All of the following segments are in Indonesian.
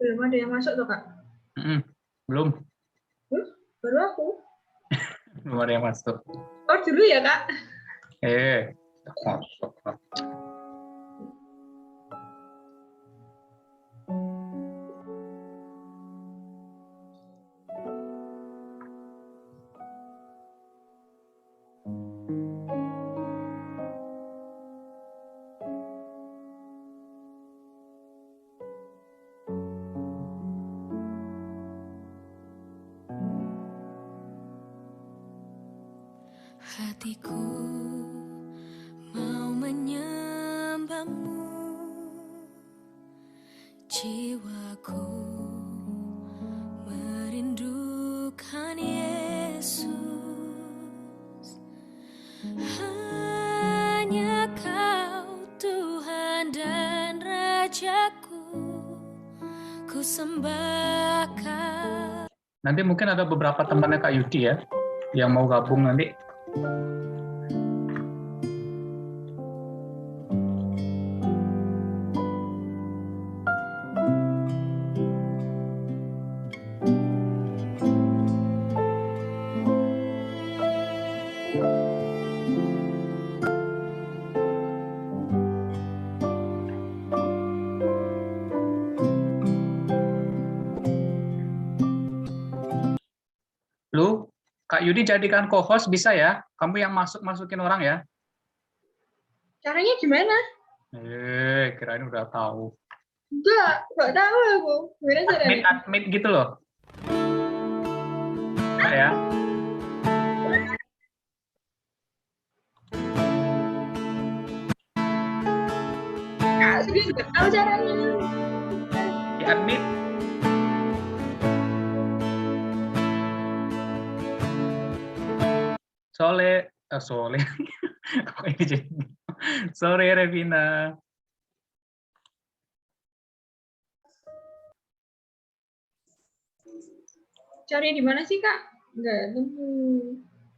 Belum ada yang masuk tuh, Kak? Belum. Baru aku. Belum ada yang masuk. Oh, dulu ya, Kak? Masuk. Hatiku mau menyembahmu, jiwaku merindukan Yesus. Hanya Kau Tuhan dan Rajaku, ku sembahkan. Nanti mungkin ada beberapa temannya Kak Yudi ya, yang mau gabung nanti. Lu, Kak Yudi jadikan co-host bisa ya? Kamu yang masukin orang ya? Caranya gimana? Kirain udah tahu. Nggak tahu aku. Gimana caranya? Admit gitu loh. Nah, ya. Kak, serius nggak tahu caranya. Di admit. Sore Revina. Caranya di mana sih, Kak? Nggak nemu.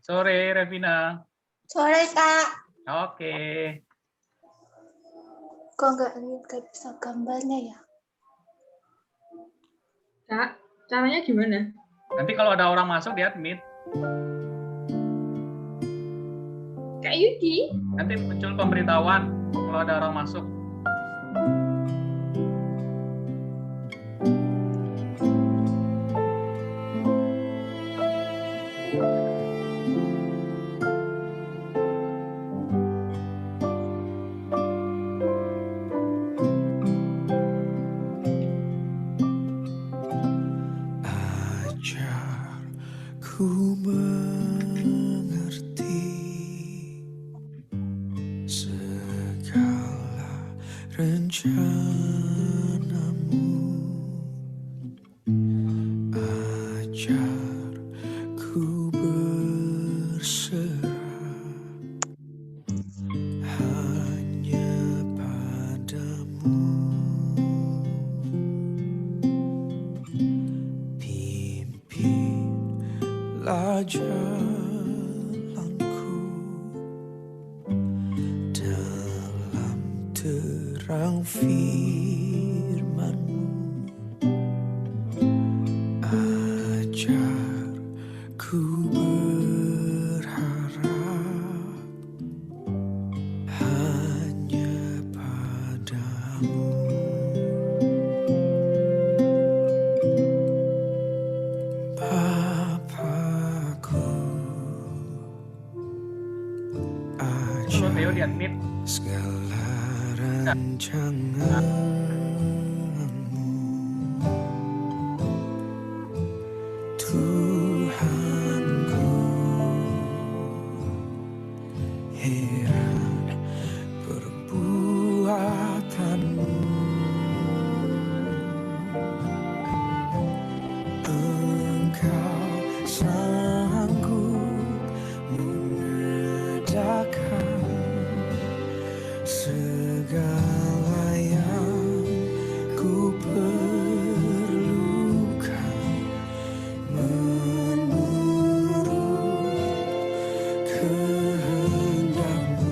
Sore Revina. Sore, Kak. Oke. Kok nggak bisa gambarnya ya? Kak, caranya gimana? Nanti kalau ada orang masuk di admit. Kak Yudi? Nanti muncul pemberitahuan kalau ada orang masuk. Ku mengerti segala rencanamu, ajar ku berserah hanya padamu. Pimpinlah jalanku dalam terang firman-Mu, ajar ku berharap hanya padamu. Theo di admit. Segala rancangan-Mu, Tuhanku, heran perbuatan-Mu. Engkau sanggup mengedakan segala yang ku perlukan menurut kehendak-Mu.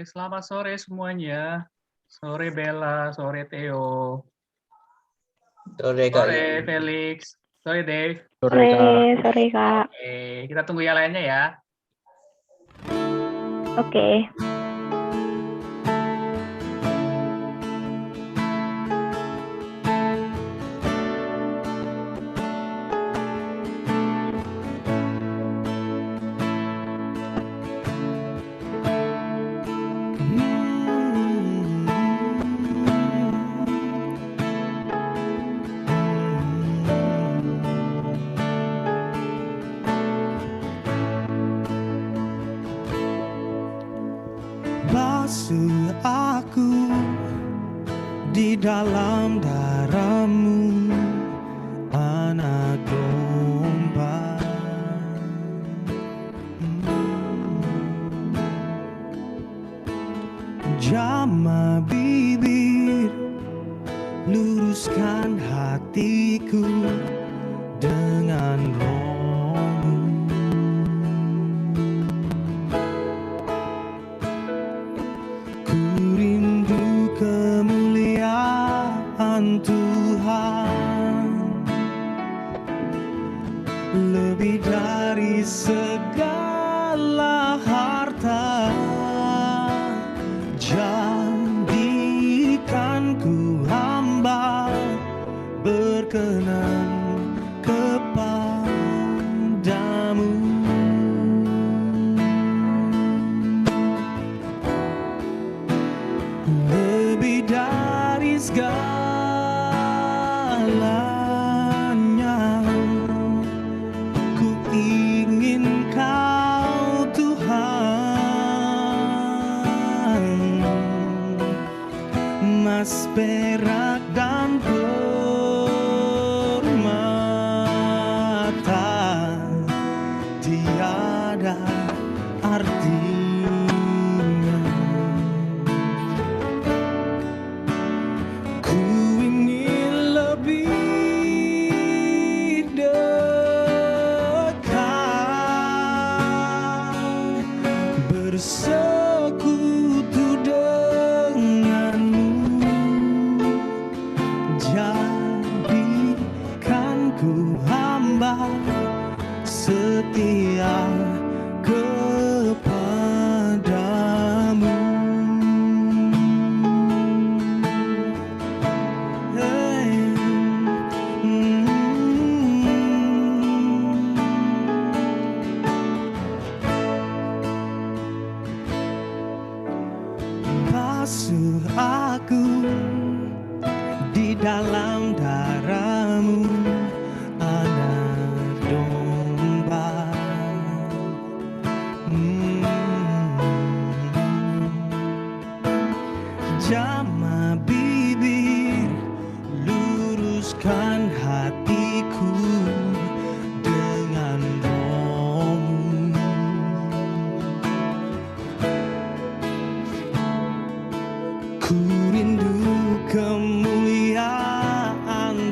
selamat sore semuanya. Sore Bella, sore Theo, Sore Kak sore Yudi. Felix, sore Dave. Sore, sore Kak. Oke, kita tunggu yang lainnya ya. Oke. Basuh aku di dalam darahmu, anak domba. Jamah bibir, luruskan hatiku dengan rohmu. Ku rindu kemuliaan Tuhan lebih dari segala harta. Jadikan ku hamba berkenan kepadamu. Lebih dari segalanya, ku ingin Kau Tuhan, emas, perak, dan permata tiada artinya. Ku ingin lebih dekat, bersekutu denganmu. Jadikan ku hamba setia kepadamu. Basuh aku di dalam darahmu, anak domba. Jamah bibir, luruskan hatiku dengan rohmu. Ku rindu kemuliaan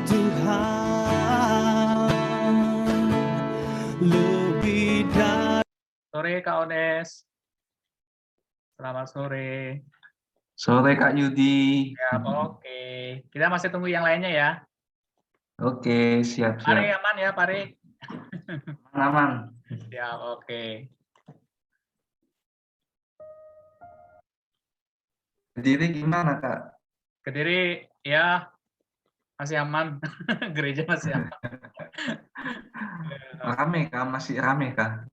Tuhan lebih dari. Sore Kak Ones. Selamat sore. Sore Kak Yudi. Ya, oke. Kita masih tunggu yang lainnya ya. Oke, Pare siap-siap. aman ya, Pare. Aman. Ya, oke. Kediri gimana Kak? Kediri ya masih aman. Gereja masih aman. Rame Kak? Masih rame Kak?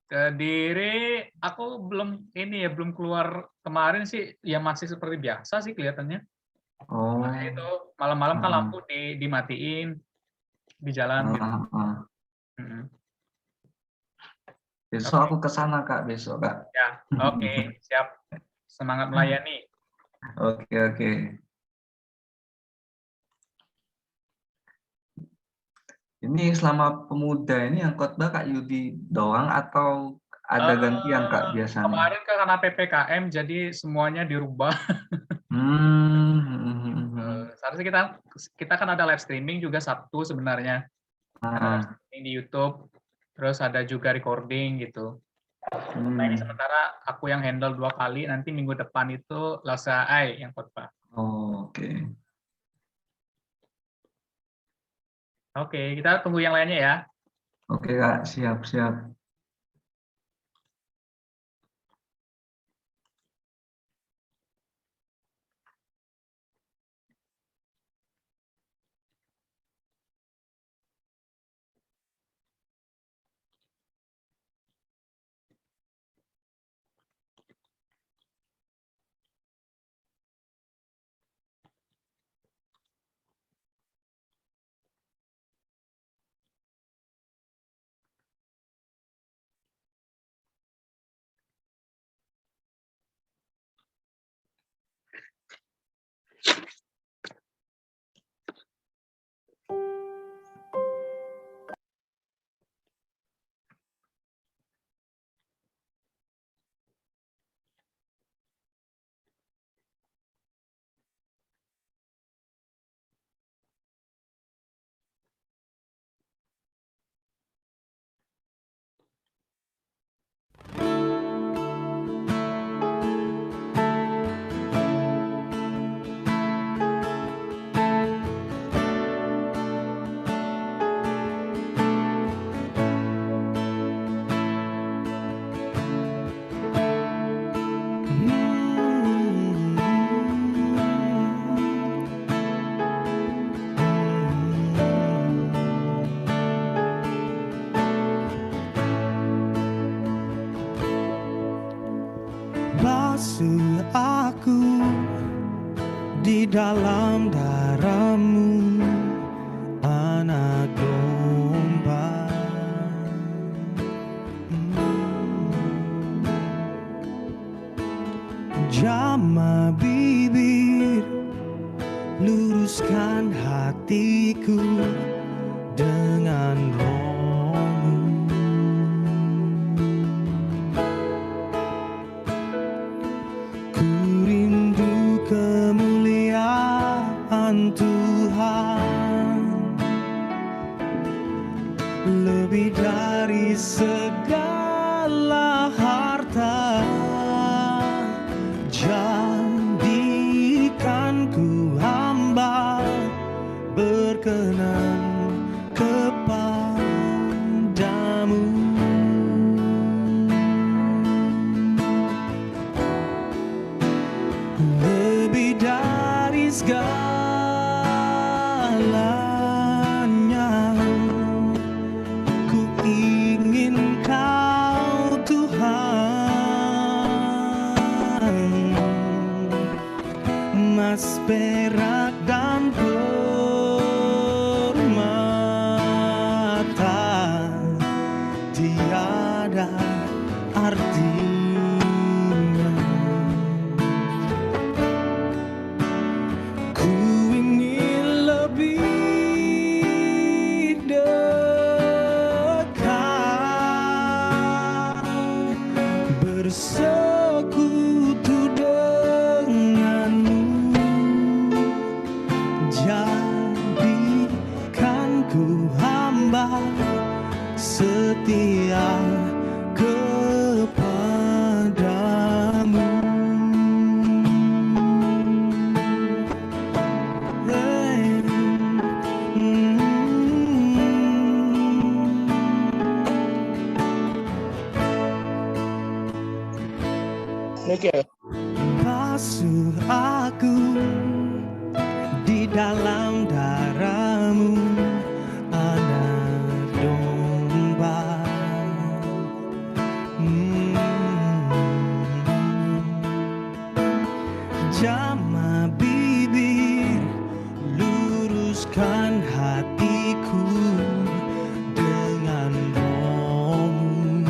Kediri aku belum belum keluar kemarin sih, ya masih seperti biasa sih kelihatannya. Oh. Nah, itu malam-malam kan lampu dimatiin di jalan gitu. Besok aku ke sana Kak, besok Kak. Ya, oke, siap. Semangat melayani. Oke. Ini selama pemuda ini yang khotbah Kak Yudi doang atau ada gantian Kak biasanya? Kemarin karena PPKM jadi semuanya dirubah. Seharusnya kita kan ada live streaming juga Sabtu sebenarnya. Live streaming di YouTube, terus ada juga recording gitu. Nah ini sementara aku yang handle 2 kali, nanti minggu depan itu Lasa Ai yang khotbah. Oh, oke. Oke, kita tunggu yang lainnya ya. Oke Kak, siap-siap. Basuh aku di dalam darah-Mu, anak domba. Jamah bibir, luruskan hatiku dengan Roh-Mu. Ku rindu kemuliaan Tuhan lebih dari segala harta. Jadikan ku hamba berkenan kepadamu. Lebih dari segalanya, ku ingin Kau Tuhan, emas, perak, dan permata tiada artinya. Ku ingin lebih dekat, bersekutu denganmu. Jadikan ku hamba setia kepadamu. Basuh aku di dalam darah-Mu, anak domba. Jamah bibir, luruskan hatiku dengan Roh-Mu.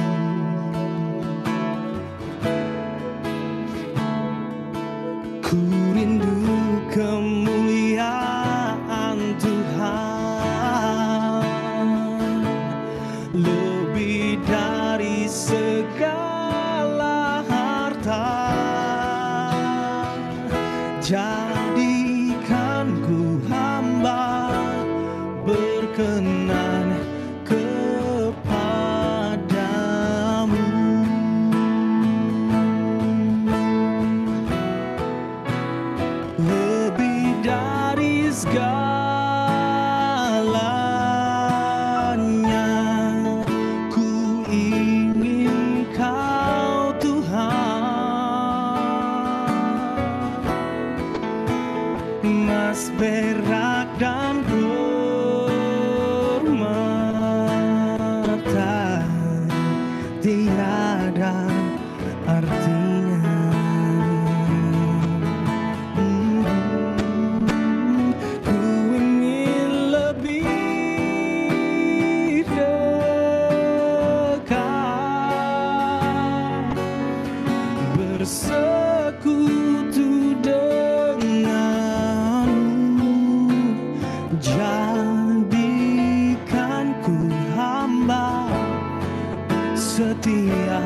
setia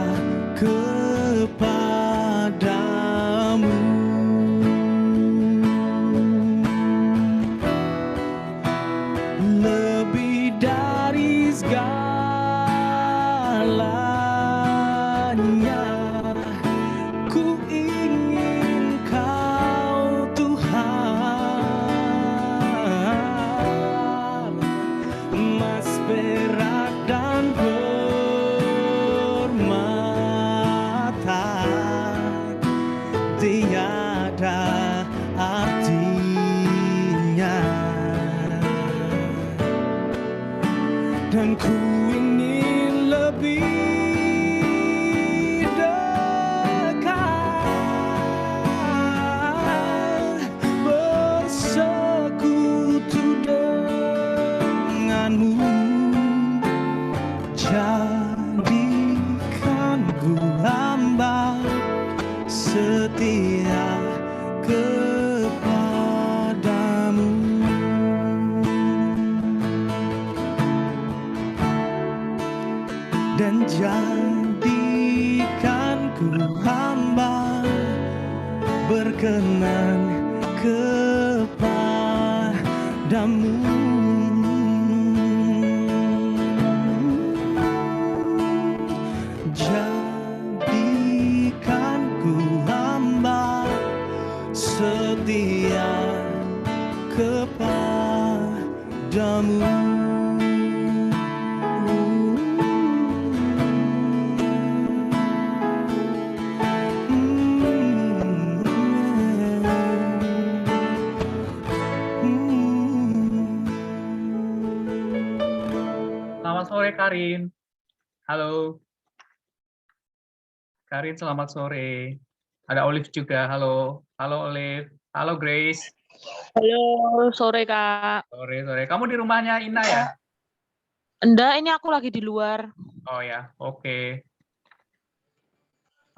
kepadamu. Lebih dari segalanya, ku ingin Kau Tuhan, emas, perak, dan permata tiada artinya, dan ku ingin lebih dekat bersekutu denganmu. Jadikan ku hamba setia kepadamu. Dan jadikan ku hamba berkenan kepadamu. Jadikan ku hamba setia kepadamu. Selamat sore Karin. Halo. Karin, selamat sore. Ada Olive juga. Halo. Halo Olive. Halo Grace. Halo, sore Kak. Sore. Kamu di rumahnya Ina ya? Enggak, ini aku lagi di luar. Oh ya, oke.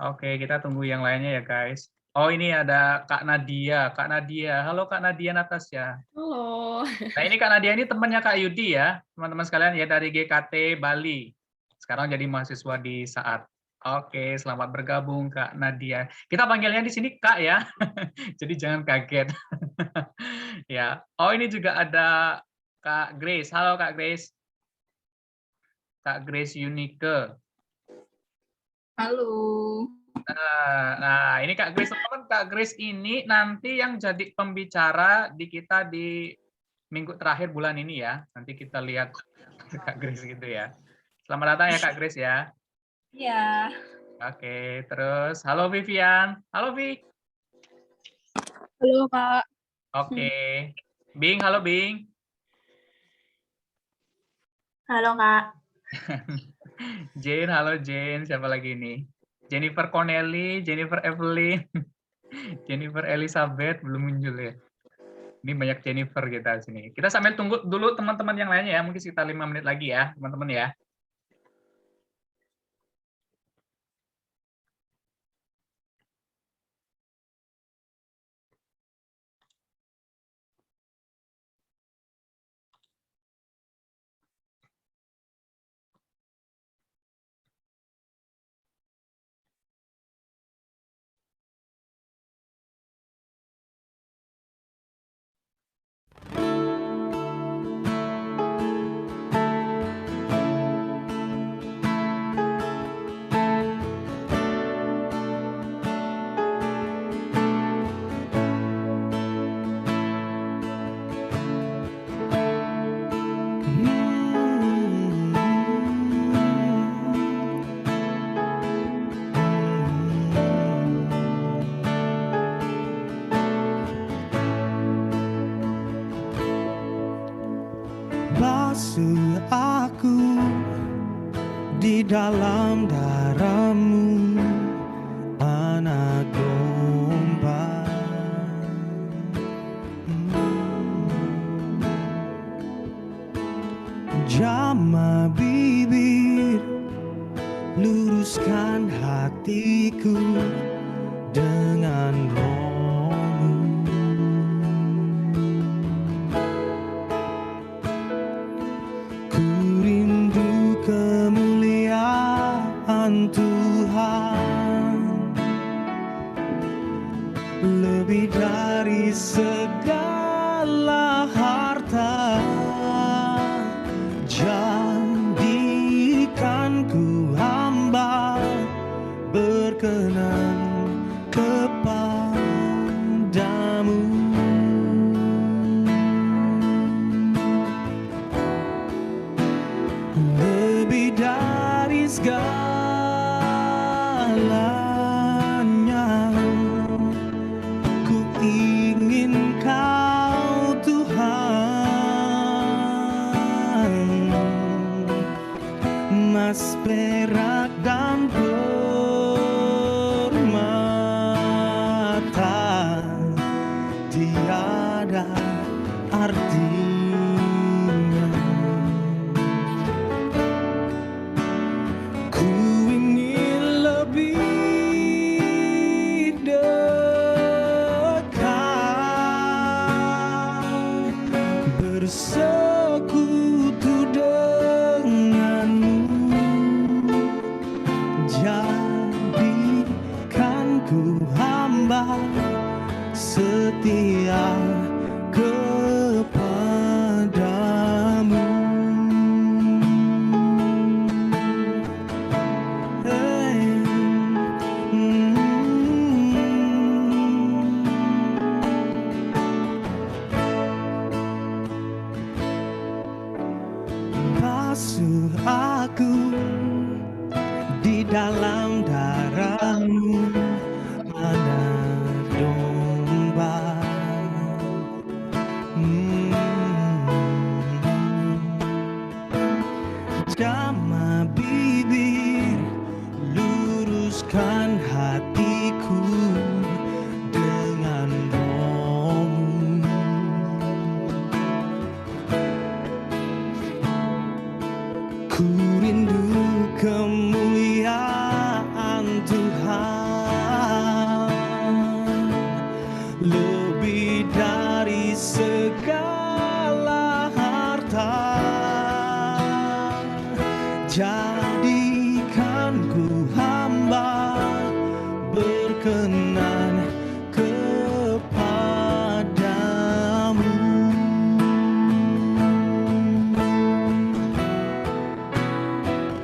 Oke, kita tunggu yang lainnya ya guys. Oh ini ada Kak Nadia. Kak Nadia. Halo Kak Nadia Natasya. Halo. Nah ini Kak Nadia ini temannya Kak Yudi ya. Teman-teman sekalian ya dari GKT Bali. Sekarang jadi mahasiswa di Saat. Oke, selamat bergabung Kak Nadia. Kita panggilnya di sini Kak ya. Jadi jangan kaget. Ya. Oh, ini juga ada Kak Grace. Halo Kak Grace. Kak Grace Yunike. Halo. Nah, ini Kak Grace, teman-teman. Kak Grace ini nanti yang jadi pembicara di kita di minggu terakhir bulan ini ya. Nanti kita lihat Kak Grace gitu ya. Selamat datang ya Kak Grace ya. Iya. Oke, terus halo Vivian. Halo Vi. Halo Kak. Oke. Bing, halo Bing. Halo Kak. Jane, halo Jane. Siapa lagi nih? Jennifer Connelly, Jennifer Evelyn, Jennifer Elizabeth belum muncul ya. Ini banyak Jennifer kita sini. Kita sambil tunggu dulu teman-teman yang lainnya ya. Mungkin sekitar 5 menit lagi ya, teman-teman ya. Basuh aku di dalam darah-Mu, anak domba. Jamah bibir, luruskan hatiku dengan Roh-Mu. Ku rindu kemuliaan lebih dari segalanya. Ku ingin Kau Tuhan, emas, perak, dan permata, tiada artinya. Ku ingin lebih dekat, bersekutu denganmu. Jadikan ku hamba setia kepadamu. Basuh aku di dalam darah-Mu, anak domba. Jamah bibir, luruskan hatiku dengan Roh-Mu. Ku rindu kemuliaan Tuhan, lebih dari segala harta. Jadikan ku hamba berkenan kepadamu.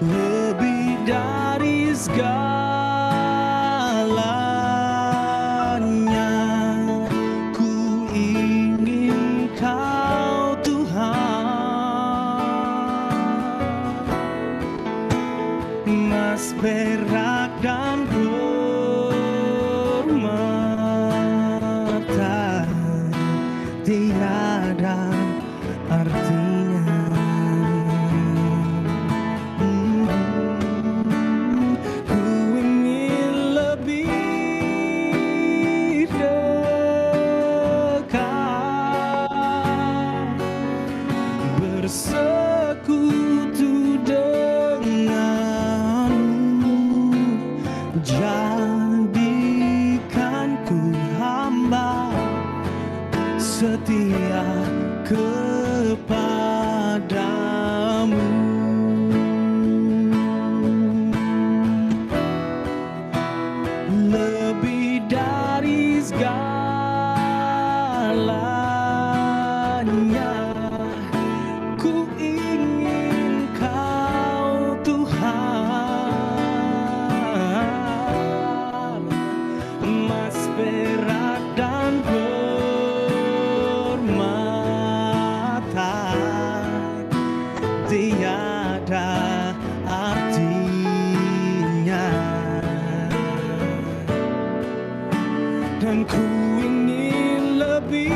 Lebih dari segalanya, ku ingin Kau Tuhan, emas, perak, dan permata, tiada artinya. Ku ingin lebih dekat, bersekutu denganmu. Jadikan ku hamba setia kepadamu. Lebih dari segalanya, ku ingin Kau Tuhan, emas, perak, dan permata, tiada artinya. Dan ku ingin lebih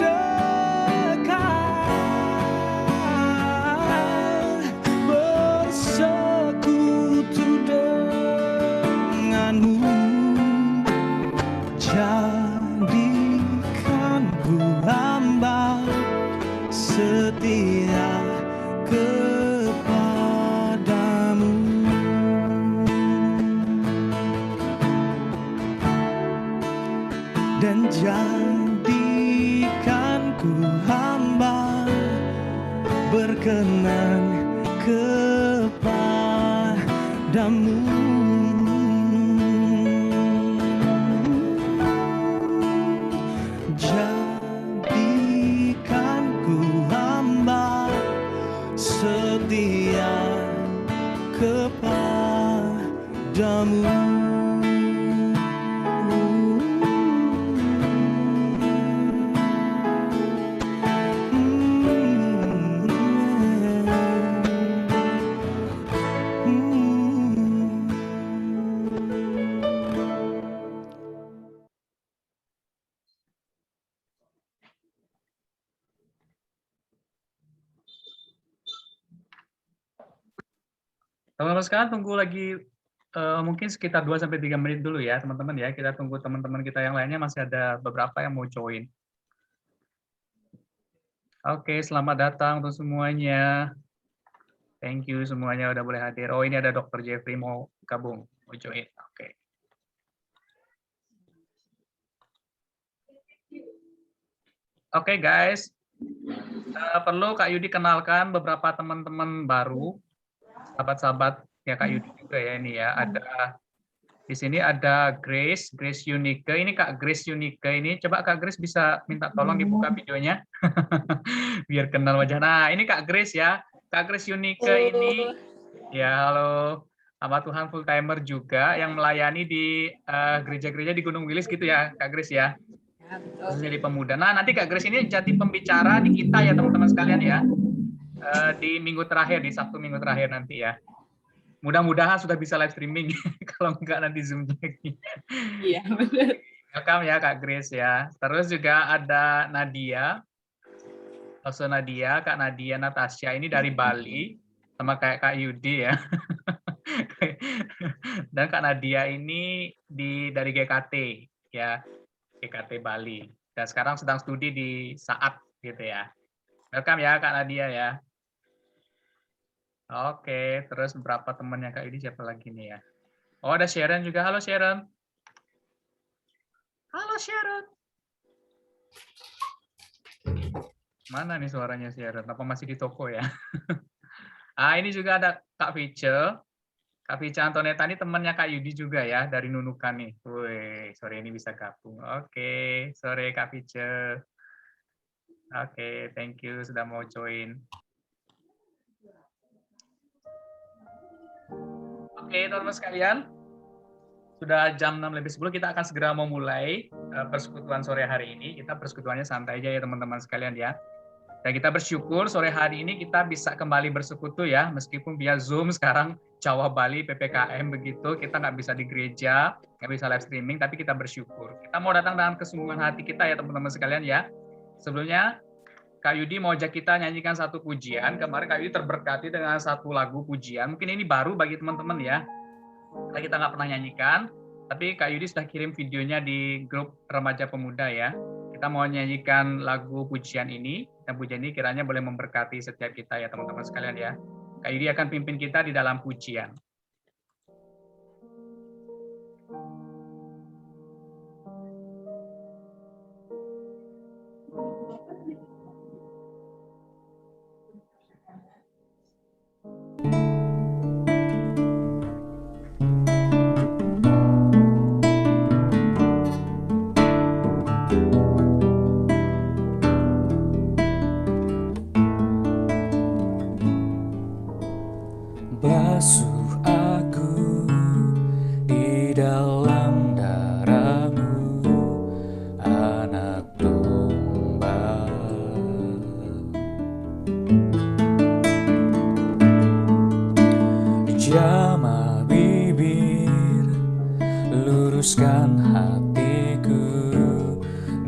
dekat, bersekutu denganmu. Jadikan ku hamba setia kepadamu. Dan jadikan ku hamba berkenan kepadamu. Jadikan ku hamba setia kepadamu. Teman-teman sekarang tunggu lagi mungkin sekitar 2-3 menit dulu ya teman-teman ya. Kita tunggu teman-teman kita yang lainnya, masih ada beberapa yang mau join. Oke, selamat datang untuk semuanya. Thank you semuanya udah boleh hadir. Oh, ini ada Dr. Jeffrey mau gabung, mau join. Oke. Oke guys, perlu Kak Yudi kenalkan beberapa teman-teman baru, sahabat-sahabat ya Kak Yudi juga ya ini ya. Ada di sini ada Grace Unike. Ini Kak Grace Unike ini. Coba Kak Grace bisa minta tolong dibuka videonya, biar kenal wajah. Nah ini Kak Grace ya. Kak Grace Unike ini, ya halo, hamba Tuhan full timer juga yang melayani di gereja-gereja di Gunung Wilis gitu ya, Kak Grace ya, khususnya di pemuda. Nah nanti Kak Grace ini jadi pembicara di kita ya teman-teman sekalian ya, di minggu terakhir, di Sabtu minggu terakhir nanti ya. Mudah-mudahan sudah bisa live streaming, kalau enggak nanti Zoom lagi. Iya, benar. Welcome ya Kak Grace ya. Terus juga ada Nadia. Also Nadia, Kak Nadia Natasha ini dari Bali, sama kayak Kak Yudi ya. Dan Kak Nadia ini dari GKT ya, GKT Bali. Dan sekarang sedang studi di Saat gitu ya. Welcome ya Kak Nadia ya. Oke, terus berapa temannya Kak Yudi, siapa lagi nih ya? Oh ada Sharon juga, halo Sharon. Halo Sharon. Mana nih suaranya Sharon? Apa masih di toko ya? Ini juga ada Kak Vice. Kak Vice Antoneta ini temannya Kak Yudi juga ya, dari Nunukan nih. Wih, sore ini bisa gabung. Oke, sore Kak Vice. Oke, thank you sudah mau join. Oke, teman-teman sekalian. Sudah jam 6:10, kita akan segera memulai persekutuan sore hari ini. Kita persekutuannya santai aja ya teman-teman sekalian ya. Dan kita bersyukur sore hari ini kita bisa kembali bersekutu ya, meskipun via Zoom sekarang Jawa Bali PPKM begitu, kita nggak bisa di gereja, nggak bisa live streaming, tapi kita bersyukur. Kita mau datang dengan kesungguhan hati kita ya teman-teman sekalian ya. Sebelumnya Kak Yudi mau ajak kita nyanyikan satu pujian. Kemarin Kak Yudi terberkati dengan satu lagu pujian. Mungkin ini baru bagi teman-teman ya, karena kita nggak pernah nyanyikan. Tapi Kak Yudi sudah kirim videonya di grup remaja pemuda ya. Kita mau nyanyikan lagu pujian ini. Dan pujian ini kiranya boleh memberkati setiap kita ya teman-teman sekalian ya. Kak Yudi akan pimpin kita di dalam pujian. Basuh aku di dalam darah-Mu, anak domba. Jamah bibir, luruskan hatiku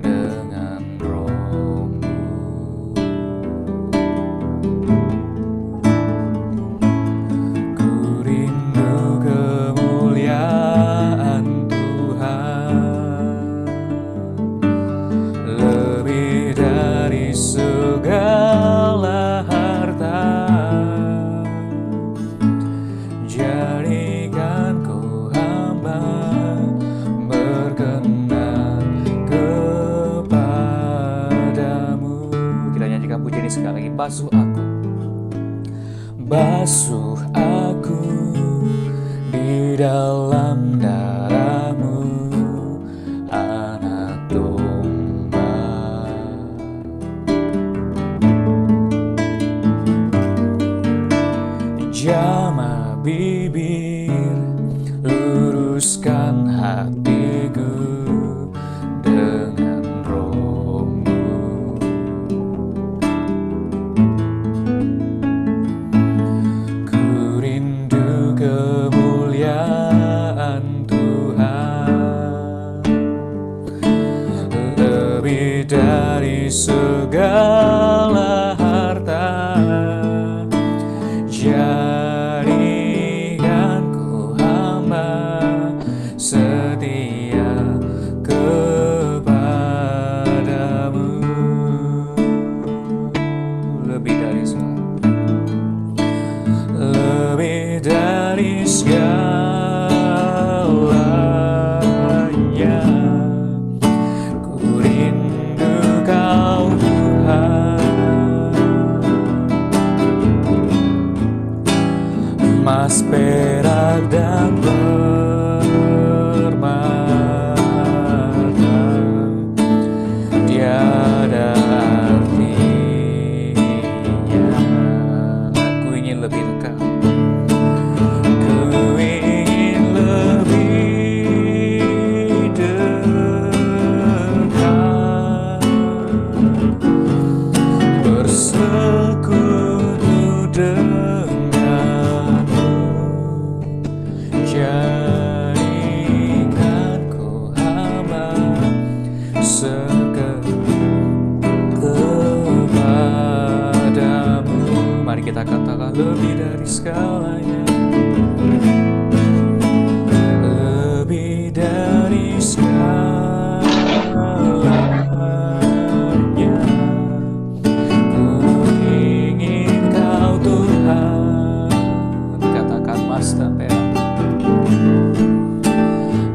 dengan Roh-Mu. Segala harta, jadikan ku hamba berkenan kepadamu. Kita nyanyikan pujian ini sekali lagi. Basuh aku di dalam darah-Mu, anak domba. Jamah bibir, luruskan hatiku dengan Roh-Mu. Ku rindu kemuliaan Tuhan, lebih dari segala harta. Jadikan emas, perak, dan permata tiada artinya. Aku ingin lebih dekat, ku ingin lebih dekat, bersekutu denganmu, jadikan ku hamba kepadamu. Mari kita katakan lebih dari segalanya, lebih dari segalanya. Ku ingin Kau Tuhan. Katakan emas dan perak,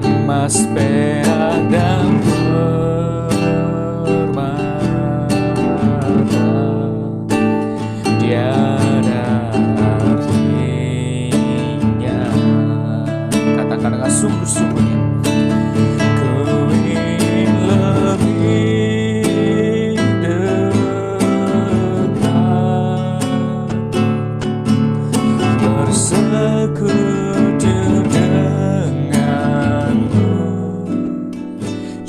emas, perak, dan permata tiada artinya. Katakan dengan sungguh-sungguhnya, ku ingin lebih dekat, bersekutu denganmu,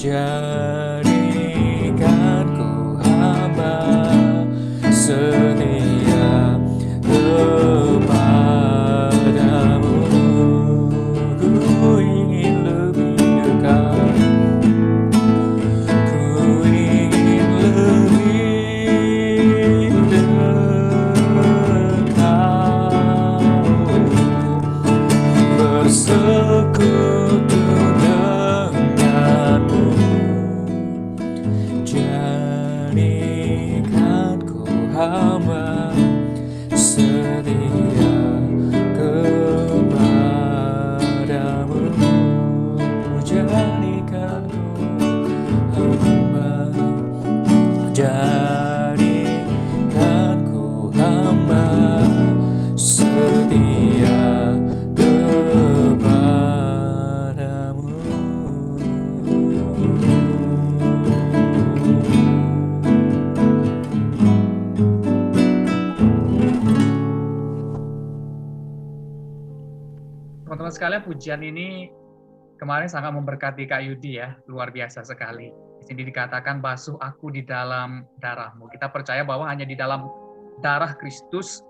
jadikan ku hamba setia kepadamu. Ku ingin lebih dekat, ku ingin lebih dekat, bersekutu denganmu, jadikan ku hamba setia kepadamu, jadikan ku hamba, jadikan ku hamba setia kepadamu. Teman-teman sekalian, pujian ini kemarin sangat memberkati Kak Yudi ya, luar biasa sekali. Di sini dikatakan basuh aku di dalam darahmu. Kita percaya bahwa hanya di dalam darah Kristus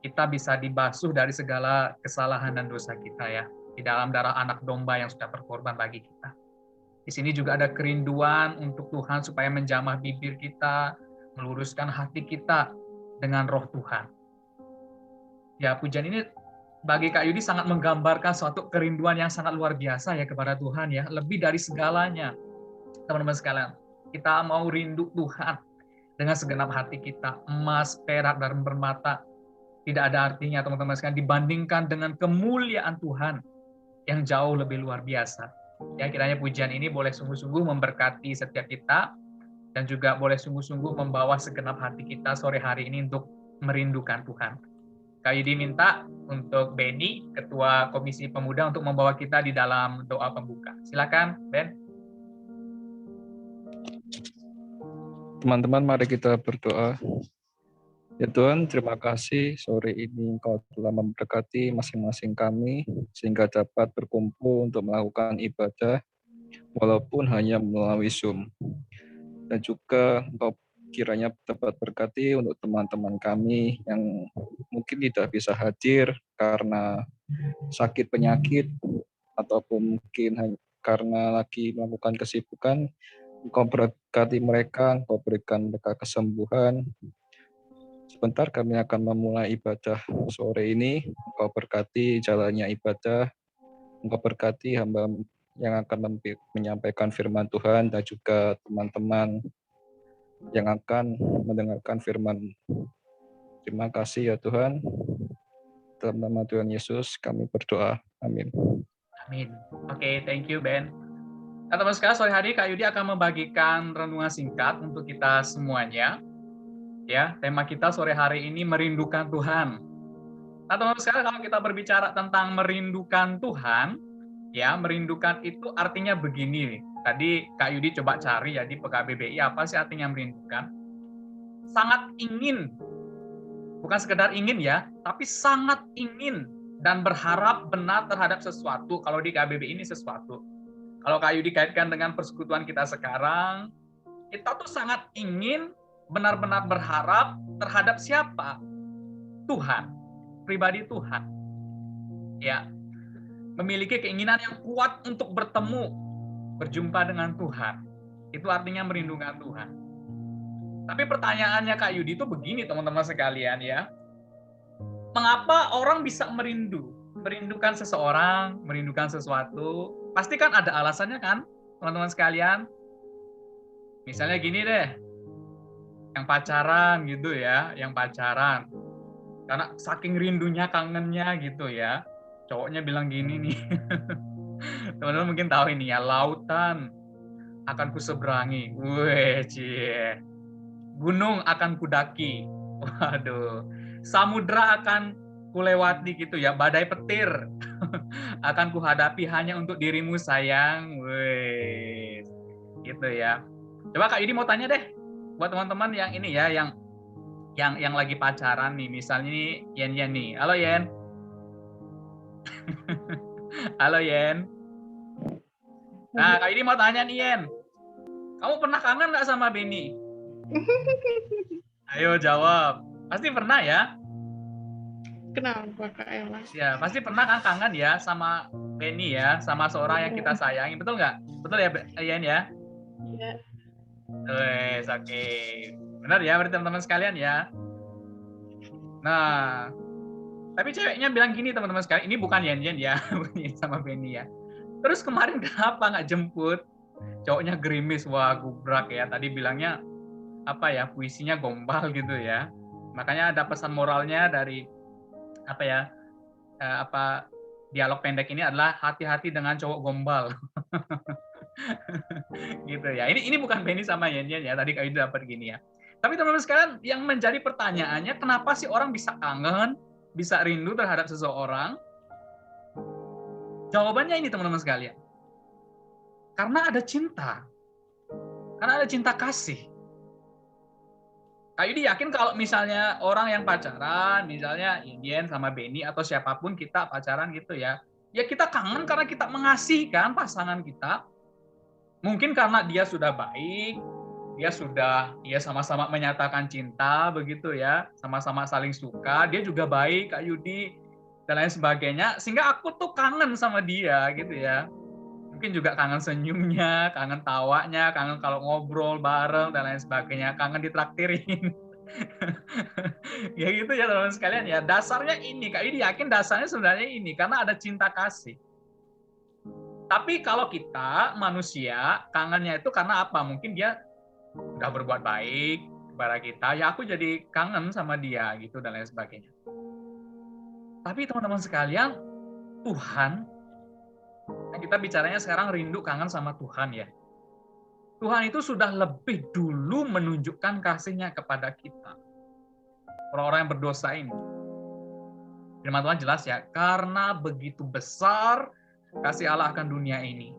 kita bisa dibasuh dari segala kesalahan dan dosa kita ya. Di dalam darah anak domba yang sudah berkorban bagi kita. Di sini juga ada kerinduan untuk Tuhan supaya menjamah bibir kita, meluruskan hati kita dengan roh Tuhan. Ya, pujian ini bagi Kak Yudi sangat menggambarkan suatu kerinduan yang sangat luar biasa ya kepada Tuhan ya, lebih dari segalanya. Teman-teman sekalian, kita mau rindu Tuhan dengan segenap hati kita. Emas, perak, dan permata tidak ada artinya teman-teman sekalian dibandingkan dengan kemuliaan Tuhan yang jauh lebih luar biasa. Ya, kiranya pujian ini boleh sungguh-sungguh memberkati setiap kita dan juga boleh sungguh-sungguh membawa segenap hati kita sore hari ini untuk merindukan Tuhan. Kak Yudi minta untuk Benny, Ketua Komisi Pemuda, untuk membawa kita di dalam doa pembuka. Silakan, Ben. Teman-teman, mari kita berdoa. Ya Tuhan, terima kasih sore ini Engkau telah memberkati masing-masing kami, sehingga dapat berkumpul untuk melakukan ibadah, walaupun hanya melalui Zoom. Dan juga Engkau kiranya dapat berkati untuk teman-teman kami yang mungkin tidak bisa hadir karena sakit penyakit, ataupun mungkin karena lagi melakukan kesibukan. Engkau berkati mereka, Engkau berikan mereka kesembuhan. Sebentar kami akan memulai ibadah sore ini. Engkau berkati jalannya ibadah. Engkau berkati hamba yang akan menyampaikan firman Tuhan dan juga teman-teman yang akan mendengarkan firman. Terima kasih ya Tuhan. Dalam nama Tuhan Yesus kami berdoa. Amin. Amin. Oke, thank you Ben. Nah, teman sekalian, sore hari Kak Yudi akan membagikan renungan singkat untuk kita semuanya. Ya, tema kita sore hari ini merindukan Tuhan. Nah, teman-teman sekalian, kalau kita berbicara tentang merindukan Tuhan, ya, merindukan itu artinya begini. Tadi Kak Yudi coba cari ya di PKBBI apa sih artinya merindukan. Sangat ingin, bukan sekedar ingin ya, tapi sangat ingin dan berharap benar terhadap sesuatu. Kalau di KBBI ini sesuatu. Kalau Kak Yudi kaitkan dengan persekutuan kita sekarang, kita tuh sangat ingin benar-benar berharap terhadap siapa? Tuhan, pribadi Tuhan. Ya, memiliki keinginan yang kuat untuk bertemu, berjumpa dengan Tuhan. Itu artinya merindukan Tuhan. Tapi pertanyaannya Kak Yudi itu begini teman-teman sekalian ya. Mengapa orang bisa merindukan seseorang, merindukan sesuatu? Pasti kan ada alasannya kan, teman-teman sekalian. Misalnya gini deh, yang pacaran gitu ya, yang pacaran. Karena saking rindunya, kangennya gitu ya. Cowoknya bilang gini nih. Teman-teman mungkin tahu ini ya, lautan akan kuseberangi. Wih, cie. Gunung akan kudaki. Waduh. Samudra akan kulewati gitu ya, badai petir akan kuhadapi hanya untuk dirimu sayang. Wih. Gitu ya. Coba Kak Yudi mau tanya deh buat teman-teman yang ini ya, yang lagi pacaran nih, misalnya nih Yen nih. Halo Yen. Halo Yen. Nah, Kak Yudi mau tanya nih Yen. Kamu pernah kangen nggak sama Beni? Ayo jawab. Pasti pernah ya? Kenapa Kak Elas? Ya, pasti pernah kan kangen ya sama Beni ya, sama seorang yang kita sayangi. Betul nggak? Betul ya Yen ya? Iya. Wes, oke. Benar ya berarti teman-teman sekalian ya. Nah, tapi ceweknya bilang gini teman-teman sekalian, ini bukan Yen ya, sama Beni ya. Terus kemarin kenapa nggak jemput? Cowoknya gerimis, wah gubrak ya. Tadi bilangnya apa ya, puisinya gombal gitu ya. Makanya ada pesan moralnya dari apa ya, dialog pendek ini adalah hati-hati dengan cowok gombal. Gitu ya. Ini bukan Beni sama Yen ya. Tadi Kak Yudi dapat gini ya. Tapi teman-teman sekalian, yang menjadi pertanyaannya, kenapa sih orang bisa kangen, bisa rindu terhadap seseorang? Jawabannya ini teman-teman sekalian. Karena ada cinta. Karena ada cinta kasih. Kak Yudi yakin kalau misalnya orang yang pacaran, misalnya Yen sama Beni atau siapapun kita pacaran gitu ya, ya kita kangen karena kita mengasihi kan pasangan kita. Mungkin karena dia sudah baik, dia sama-sama menyatakan cinta begitu ya, sama-sama saling suka, dia juga baik Kak Yudi dan lain sebagainya, sehingga aku tuh kangen sama dia gitu ya. Mungkin juga kangen senyumnya, kangen tawanya, kangen kalau ngobrol bareng dan lain sebagainya, kangen ditraktirin. Ya gitu ya teman-teman sekalian ya. Dasarnya ini, Kak Yudi yakin dasarnya sebenarnya ini karena ada cinta kasih. Tapi kalau kita manusia, kangennya itu karena apa? Mungkin dia udah berbuat baik kepada kita, ya aku jadi kangen sama dia gitu dan lain sebagainya. Tapi teman-teman sekalian, Tuhan, kita bicaranya sekarang rindu kangen sama Tuhan ya. Tuhan itu sudah lebih dulu menunjukkan kasih-Nya kepada kita. Orang-orang yang berdosa ini. Firman Tuhan jelas ya, karena begitu besar kasih Allah akan dunia ini.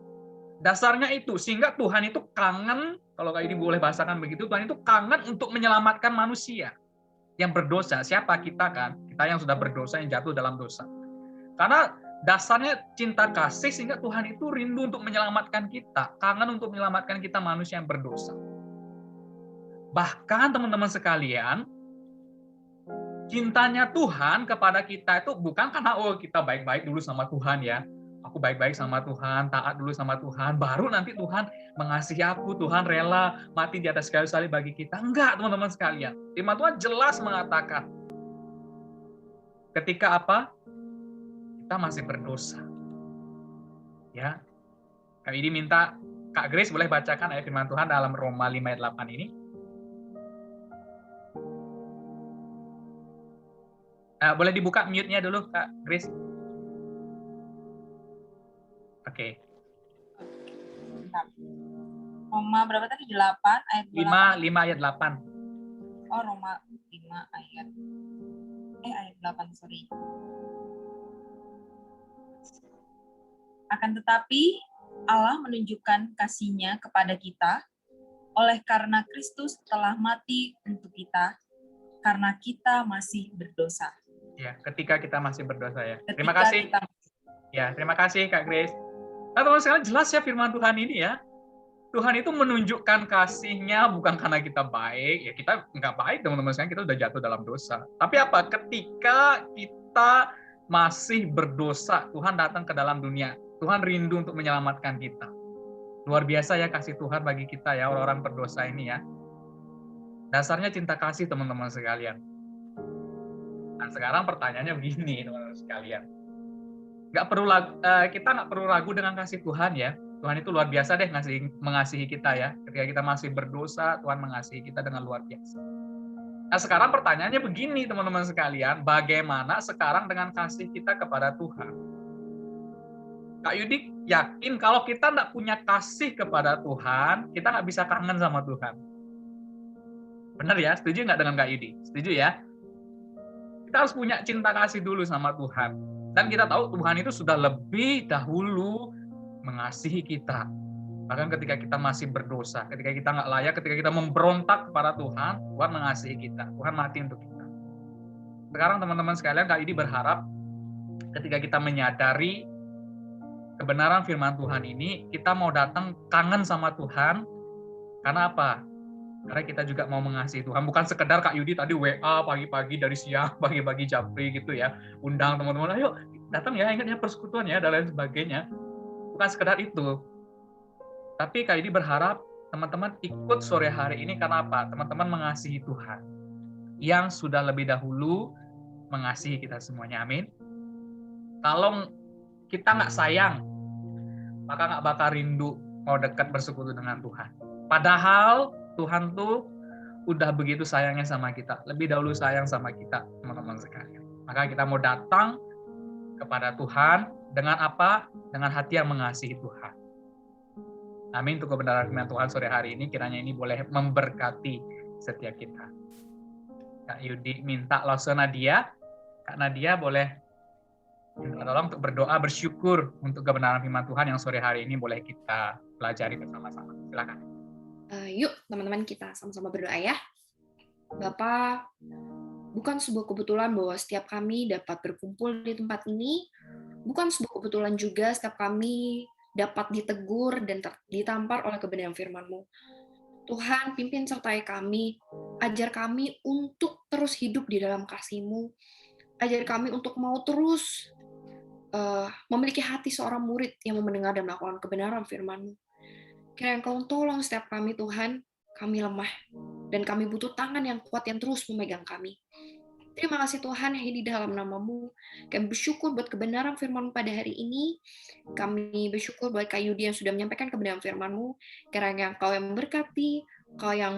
Dasarnya itu, sehingga Tuhan itu kangen, kalau kayak ini boleh bahasakan begitu, Tuhan itu kangen untuk menyelamatkan manusia yang berdosa. Siapa? Kita kan? Kita yang sudah berdosa, yang jatuh dalam dosa. Karena dasarnya cinta kasih, sehingga Tuhan itu rindu untuk menyelamatkan kita. Kangen untuk menyelamatkan kita manusia yang berdosa. Bahkan teman-teman sekalian, cintanya Tuhan kepada kita itu bukan karena kita baik-baik dulu sama Tuhan ya. Aku baik-baik sama Tuhan, taat dulu sama Tuhan, baru nanti Tuhan mengasihi aku, Tuhan rela mati di atas kayu salib bagi kita. Enggak, teman-teman sekalian. Firman Tuhan jelas mengatakan, ketika apa? Kita masih berdosa. Ya. Kak Idi minta Kak Grace boleh bacakan ayat firman Tuhan dalam Roma 5 ayat 8 ini. Boleh dibuka mute-nya dulu Kak Grace. Oke. Roma berapa tadi? 8 ayat 5 ayat 8. Oh, Roma 5 ayat 8. 8 sore. Akan tetapi, Allah menunjukkan kasih-Nya kepada kita oleh karena Kristus telah mati untuk kita, karena kita masih berdosa. Ya, ketika kita masih berdosa ya. Ketika Terima kasih. kita Ya, terima kasih Kak Grace. Nah, teman-teman sekalian, jelas ya firman Tuhan ini ya. Tuhan itu menunjukkan kasih-Nya bukan karena kita baik, ya kita nggak baik teman-teman sekalian, kita udah jatuh dalam dosa. Tapi apa? Ketika kita masih berdosa, Tuhan datang ke dalam dunia. Tuhan rindu untuk menyelamatkan kita. Luar biasa ya kasih Tuhan bagi kita ya, orang-orang berdosa ini ya. Dasarnya cinta kasih teman-teman sekalian. Nah sekarang pertanyaannya begini teman-teman sekalian. Kita nggak perlu ragu dengan kasih Tuhan ya. Tuhan itu luar biasa deh mengasihi kita ya. Ketika kita masih berdosa, Tuhan mengasihi kita dengan luar biasa. Nah sekarang pertanyaannya begini teman-teman sekalian, bagaimana sekarang dengan kasih kita kepada Tuhan? Kak Yudi yakin kalau kita nggak punya kasih kepada Tuhan, kita nggak bisa kangen sama Tuhan. Benar ya? Setuju nggak dengan Kak Yudi? Setuju ya? Kita harus punya cinta kasih dulu sama Tuhan. Dan kita tahu Tuhan itu sudah lebih dahulu mengasihi kita. Bahkan ketika kita masih berdosa, ketika kita nggak layak, ketika kita memberontak kepada Tuhan, Tuhan mengasihi kita. Tuhan mati untuk kita. Sekarang teman-teman sekalian, Kak Yudi berharap ketika kita menyadari kebenaran firman Tuhan ini, kita mau datang kangen sama Tuhan. Karena apa? Karena kita juga mau mengasihi Tuhan. Bukan sekedar Kak Yudi tadi WA pagi-pagi dari siang, pagi-pagi japri gitu ya. Undang teman-teman, ayo datang ya, ingat ya persekutuan ya, dan lain sebagainya. Bukan sekedar itu. Tapi Kak Yudi berharap teman-teman ikut sore hari ini karena apa? Teman-teman mengasihi Tuhan. Yang sudah lebih dahulu mengasihi kita semuanya. Amin. Kalau kita nggak sayang, maka nggak bakal rindu mau dekat bersekutu dengan Tuhan. Padahal Tuhan tuh udah begitu sayangnya sama kita, lebih dahulu sayang sama kita, teman-teman sekalian. Maka kita mau datang kepada Tuhan dengan apa? Dengan hati yang mengasihi Tuhan. Amin, untuk kebenaran firman Tuhan sore hari ini, kiranya ini boleh memberkati setiap kita. Kak Yudi minta Lause Nadia. Kak Nadia boleh minta tolong untuk berdoa, bersyukur untuk kebenaran firman Tuhan yang sore hari ini boleh kita pelajari bersama-sama. Silakan. Yuk teman-teman kita sama-sama berdoa ya. Bapak, bukan sebuah kebetulan bahwa setiap kami dapat berkumpul di tempat ini. Bukan sebuah kebetulan juga setiap kami dapat ditegur dan ditampar oleh kebenaran firman-Mu. Tuhan, pimpin sertai kami. Ajar kami untuk terus hidup di dalam kasih-Mu. Ajar kami untuk mau terus memiliki hati seorang murid yang mau mendengar dan melakukan kebenaran firman-Mu. Kiranya Engkau tolong setiap kami, Tuhan. Kami lemah, dan kami butuh tangan yang kuat yang terus memegang kami. Terima kasih Tuhan, di dalam nama-Mu. Kami bersyukur buat kebenaran firman-Mu pada hari ini. Kami bersyukur buat Kak Yudi yang sudah menyampaikan kebenaran firman-Mu. Kiranya Engkau yang memberkati, Engkau yang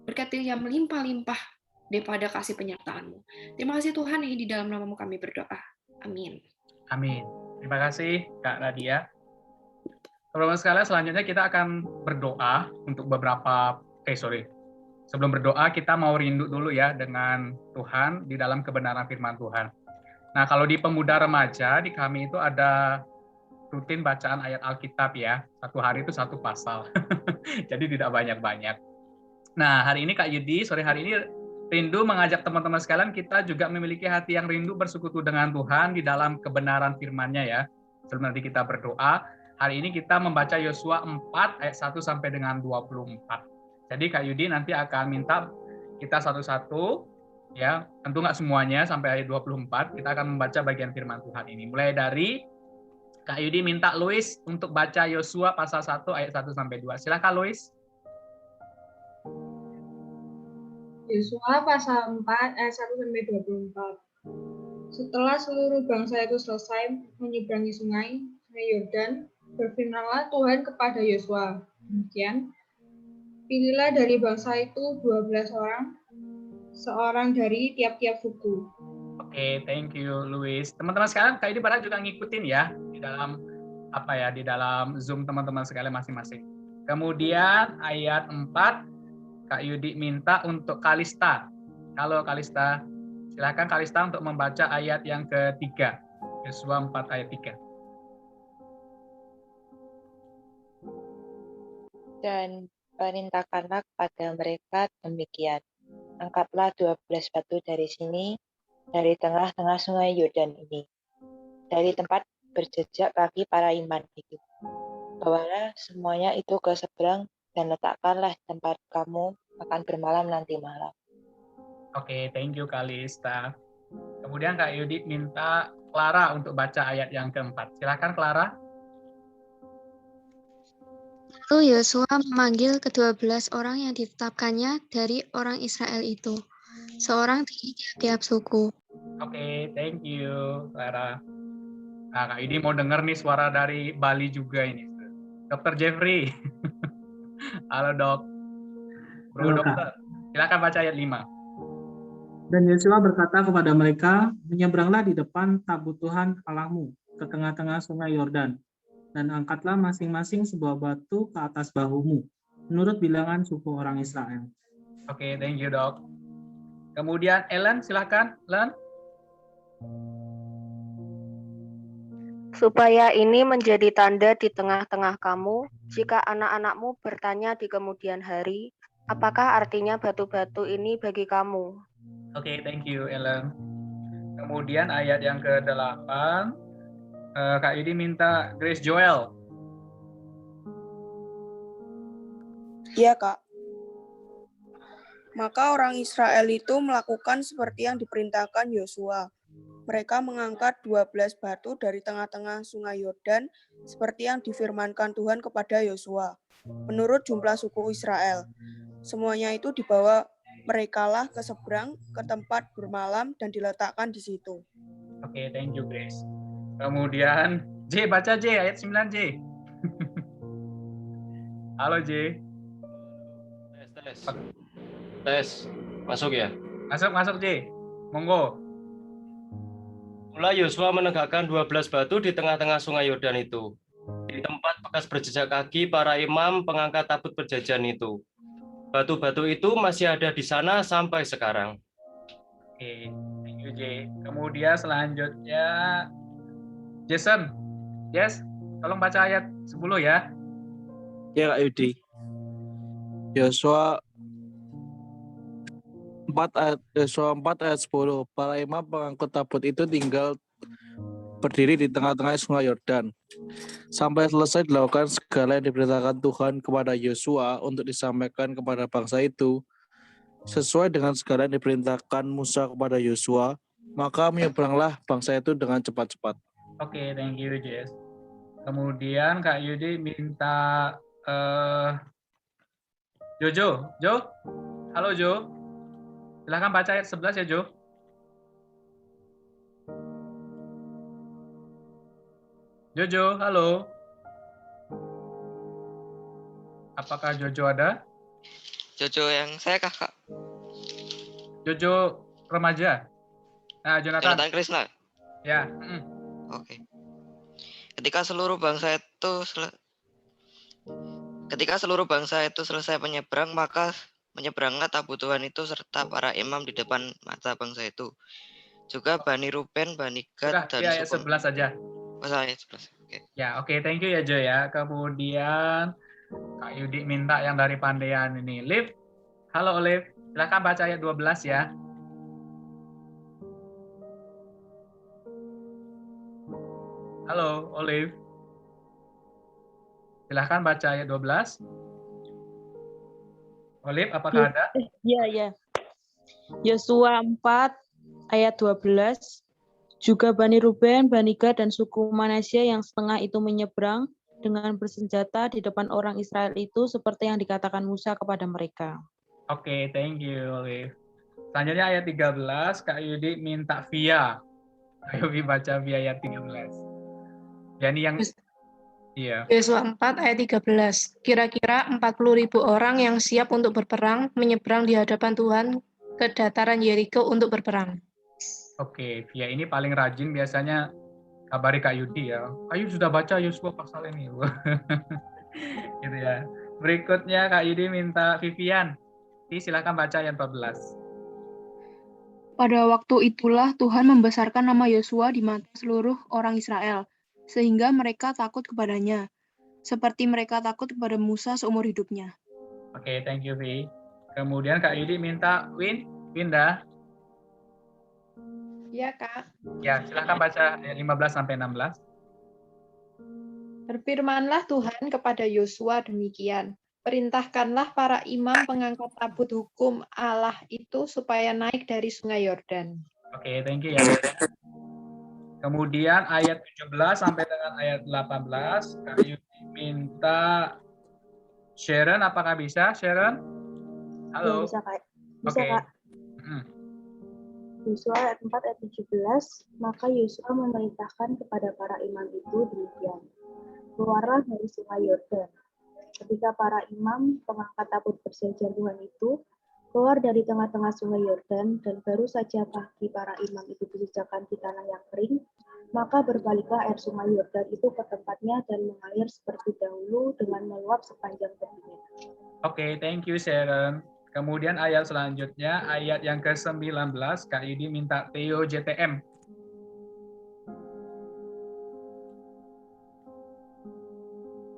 berkati yang melimpah-limpah daripada kasih penyertaan-Mu. Terima kasih Tuhan, di dalam nama-Mu kami berdoa. Amin. Amin. Terima kasih Kak Nadia. Teman-teman sekalian, selanjutnya kita akan berdoa untuk sebelum berdoa, kita mau rindu dulu ya dengan Tuhan di dalam kebenaran firman Tuhan. Nah, kalau di pemuda remaja, di kami itu ada rutin bacaan ayat Alkitab ya. Satu hari itu satu pasal. Jadi tidak banyak-banyak. Nah, hari ini Kak Yudi, sore hari ini rindu mengajak teman-teman sekalian, kita juga memiliki hati yang rindu bersekutu dengan Tuhan di dalam kebenaran firman-Nya ya. Sebelum nanti kita berdoa, hari ini kita membaca Yosua 4 ayat 1 sampai dengan 24. Jadi Kak Yudi nanti akan minta kita satu-satu, ya tentu nggak semuanya sampai ayat 24, kita akan membaca bagian firman Tuhan ini. Mulai dari Kak Yudi minta Louis untuk baca Yosua pasal 1 ayat 1 sampai 2. Silakan Louis. Yosua pasal 4 ayat 1 sampai 24. Setelah seluruh bangsa itu selesai menyeberangi sungai Yordan, berfirmanlah Tuhan kepada Yosua, demikian, pilihlah dari bangsa itu 12 orang, seorang dari tiap-tiap suku. Oke, thank you, Louis. Teman-teman sekalian, Kak Yudi pada juga ngikutin ya di dalam di dalam Zoom teman-teman sekalian masing-masing. Kemudian ayat 4, Kak Yudi minta untuk Kalista. Halo Kalista, Silakan Kalista untuk membaca ayat yang ketiga. Yosua 4 ayat 3. Dan perintahkanlah kepada mereka demikian. Angkatlah 12 batu dari sini, dari tengah-tengah sungai Yordan ini, dari tempat berjejak kaki para imam itu. Bawalah semuanya itu ke seberang dan letakkanlah tempat kamu akan bermalam nanti malam. Oke, thank you Kalista. Kemudian Kak Yudi minta Clara untuk baca ayat yang keempat. Silakan Clara. Lalu Yosua memanggil ke-12 orang yang ditetapkannya dari orang Israel itu, seorang di tiap-tiap suku. Oke, thank you Clara. Nah, Kak Yudi mau denger nih suara dari Bali juga ini. Dr. Jeffrey. Halo dok. Bro Halo, dokter. Silakan baca ayat 5. Dan Yosua berkata kepada mereka, menyeberanglah di depan tabut Tuhan Allahmu ke tengah-tengah sungai Yordan, dan angkatlah masing-masing sebuah batu ke atas bahumu, menurut bilangan suku orang Israel. Oke, thank you dok. Kemudian Ellen, silakan. Ellen. Supaya ini menjadi tanda di tengah-tengah kamu, jika anak-anakmu bertanya di kemudian hari, apakah artinya batu-batu ini bagi kamu? Oke, thank you Ellen. Kemudian ayat yang ke-8, Kak Yudi minta Grace Joel. Iya, Kak. Maka orang Israel itu melakukan seperti yang diperintahkan Yosua. Mereka mengangkat 12 batu dari tengah-tengah sungai Yordan, seperti yang difirmankan Tuhan kepada Yosua, menurut jumlah suku Israel. Semuanya itu dibawa merekalah ke seberang, ke tempat bermalam, dan diletakkan di situ. Oke, thank you Grace. Kemudian J, baca J, ayat 9 J. Halo J. Tes. Masuk ya? Masuk J. Monggo. Mula Yosua menegakkan 12 batu di tengah-tengah sungai Yordan itu, di tempat bekas berjejak kaki para imam pengangkat tabut perjanjian itu. Batu-batu itu masih ada di sana sampai sekarang. Oke, thank you J. Kemudian selanjutnya Jason. Yes, tolong baca ayat 10 ya. Ya Kak Yudi. Yosua 4 ayat 10. Para imam pengangkut tabut itu tinggal berdiri di tengah-tengah sungai Yordan, sampai selesai dilakukan segala yang diperintahkan Tuhan kepada Yosua untuk disampaikan kepada bangsa itu, sesuai dengan segala yang diperintahkan Musa kepada Yosua, maka menyeberanglah bangsa itu dengan cepat-cepat. Oke, thank you Jess. Kemudian Kak Yudi minta Jojo. Jo? Halo Jo. Silahkan baca ayat 11 ya Jo. Jojo, halo. Apakah Jojo ada? Jojo yang saya kakak. Jojo remaja. Nah, Jonathan. Jonathan Krishna. Ya. Oke. Ketika seluruh bangsa itu selesai menyeberang, maka menyeberanglah tabut Tuhan itu serta para imam di depan mata bangsa itu. Juga Bani Ruben, Bani Gad, dan ayat 11 saja. Ayat 11. Okay. Ya, oke, thank you ya Jo ya. Kemudian Kak Yudi minta yang dari Pandean ini. Liv, halo Liv. Silakan baca ayat 12 ya. Halo Olive. Silahkan baca ayat 12. Olive, apakah ada? Iya. Yosua 4 ayat 12. Juga Bani Ruben, Bani Gad, dan suku Manasya yang setengah itu menyeberang dengan bersenjata di depan orang Israel itu seperti yang dikatakan Musa kepada mereka. Oke, thank you Olive. Selanjutnya ayat 13, Kak Yudi minta Via. Kak Yudi baca Via ayat 13. Yani yang iya. Yosua 4 ayat 13. Kira-kira 40.000 orang yang siap untuk berperang menyeberang di hadapan Tuhan ke dataran Yeriko untuk berperang. Oke, Via ini paling rajin biasanya kabari Kak Yudi ya. Ayo sudah baca Yosua pasal ini. Gitu ya. Berikutnya Kak Yudi minta Vivian. Silakan baca ayat 14. Pada waktu itulah Tuhan membesarkan nama Yosua di mata seluruh orang Israel, sehingga mereka takut kepadanya, seperti mereka takut kepada Musa seumur hidupnya. Oke, thank you, Vi. Kemudian Kak Yudi minta Winda. Ya, Kak. Ya, silakan baca ayat 15 sampai 16. Berfirmanlah Tuhan kepada Yosua demikian. Perintahkanlah para imam pengangkat tabut hukum Allah itu supaya naik dari sungai Yordan. Oke, thank you ya. Kemudian ayat 17 sampai dengan ayat 18, Kak Yudi minta Sharon, apakah bisa? Sharon? Halo. Ya, bisa, Kak. Bisa, Oke. Kak. Yosua ayat 4 ayat 17, maka Yosua memerintahkan kepada para imam itu demikian. Keluarlah dari sungai Yordan. Ketika para imam pengangkat tabut perjanjian Tuhan itu keluar dari tengah-tengah sungai Yordan dan baru saja kaki para imam itu dijejakkan di tanah yang kering, maka berbaliklah air sungai Yordan itu ke tempatnya dan mengalir seperti dahulu dengan meluap sepanjang tepinya. Oke, thank you Sharon. Kemudian ayat selanjutnya, ayat yang ke-19, Kak Yudi minta Theo JTM.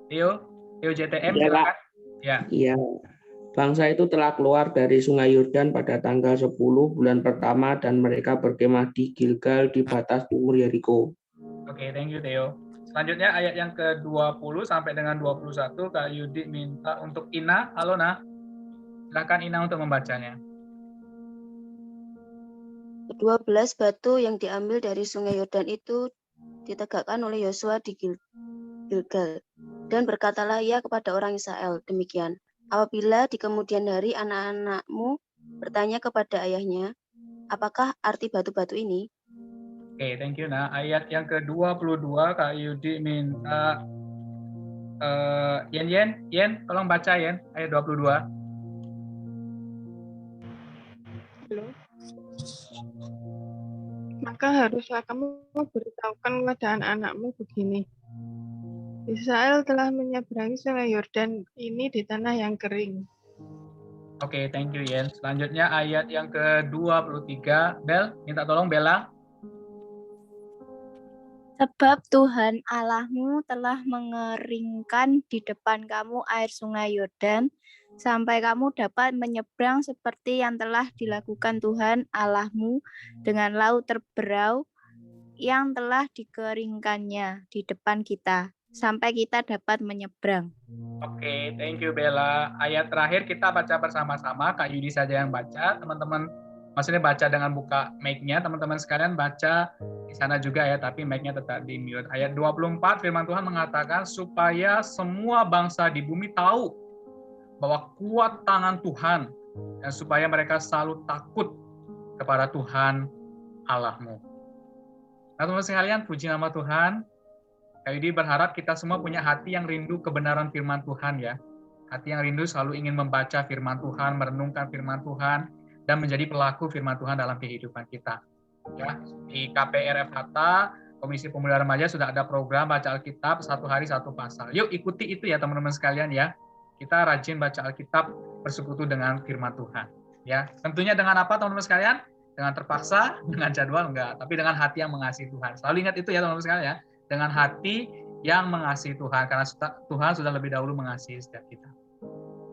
Theo JTM, Ya, silakan. Ya. Iya. Bangsa itu telah keluar dari sungai Yordan pada tanggal 10 bulan pertama dan mereka berkemah di Gilgal di batas timur Yeriko. Oke, thank you Theo. Selanjutnya ayat yang ke-20 sampai dengan 21, Kak Yudi minta untuk Ina. Halo, Nah. Silakan Ina untuk membacanya. 12 batu yang diambil dari sungai Yordan itu ditegakkan oleh Yosua di Gilgal. Dan berkatalah ia kepada orang Israel, demikian. Apabila di kemudian hari anak-anakmu bertanya kepada ayahnya, apakah arti batu-batu ini? Oke, thank you, Nah. Ayat yang ke-22, Kak Yudi minta Yen, tolong baca Yen, ayat 22. Halo. Maka haruslah kamu beritahukan kepada anak-anakmu begini. Israel telah menyeberangi sungai Yordan ini di tanah yang kering. Oke, thank you Yen. Selanjutnya ayat yang ke-23, Bel, minta tolong Bella. Sebab Tuhan Allahmu telah mengeringkan di depan kamu air sungai Yordan, sampai kamu dapat menyeberang seperti yang telah dilakukan Tuhan Allahmu dengan laut terberau yang telah dikeringkannya di depan kita, sampai kita dapat menyeberang. Oke, thank you Bella. Ayat terakhir kita baca bersama-sama, Kak Yudi saja yang baca, teman-teman maksudnya baca dengan buka mic-nya, teman-teman sekalian baca di sana juga ya, tapi mic-nya tetap di mute. Ayat 24, firman Tuhan mengatakan, supaya semua bangsa di bumi tahu bahwa kuat tangan Tuhan, dan supaya mereka selalu takut kepada Tuhan Allahmu. Nah, teman-teman sekalian, puji nama Tuhan. Kak Yudi berharap kita semua punya hati yang rindu kebenaran firman Tuhan ya. Hati yang rindu selalu ingin membaca firman Tuhan, merenungkan firman Tuhan, dan menjadi pelaku firman Tuhan dalam kehidupan kita. Ya, di KPRF Hatta, Komisi Pemuda Remaja sudah ada program baca Alkitab 1 hari 1 pasal. Yuk ikuti itu ya teman-teman sekalian ya. Kita rajin baca Alkitab, bersekutu dengan firman Tuhan. Ya, tentunya dengan apa teman-teman sekalian? Dengan terpaksa, dengan jadwal enggak, tapi dengan hati yang mengasihi Tuhan. Selalu ingat itu ya teman-teman sekalian ya. Dengan hati yang mengasihi Tuhan, karena Tuhan sudah lebih dahulu mengasihi setiap kita.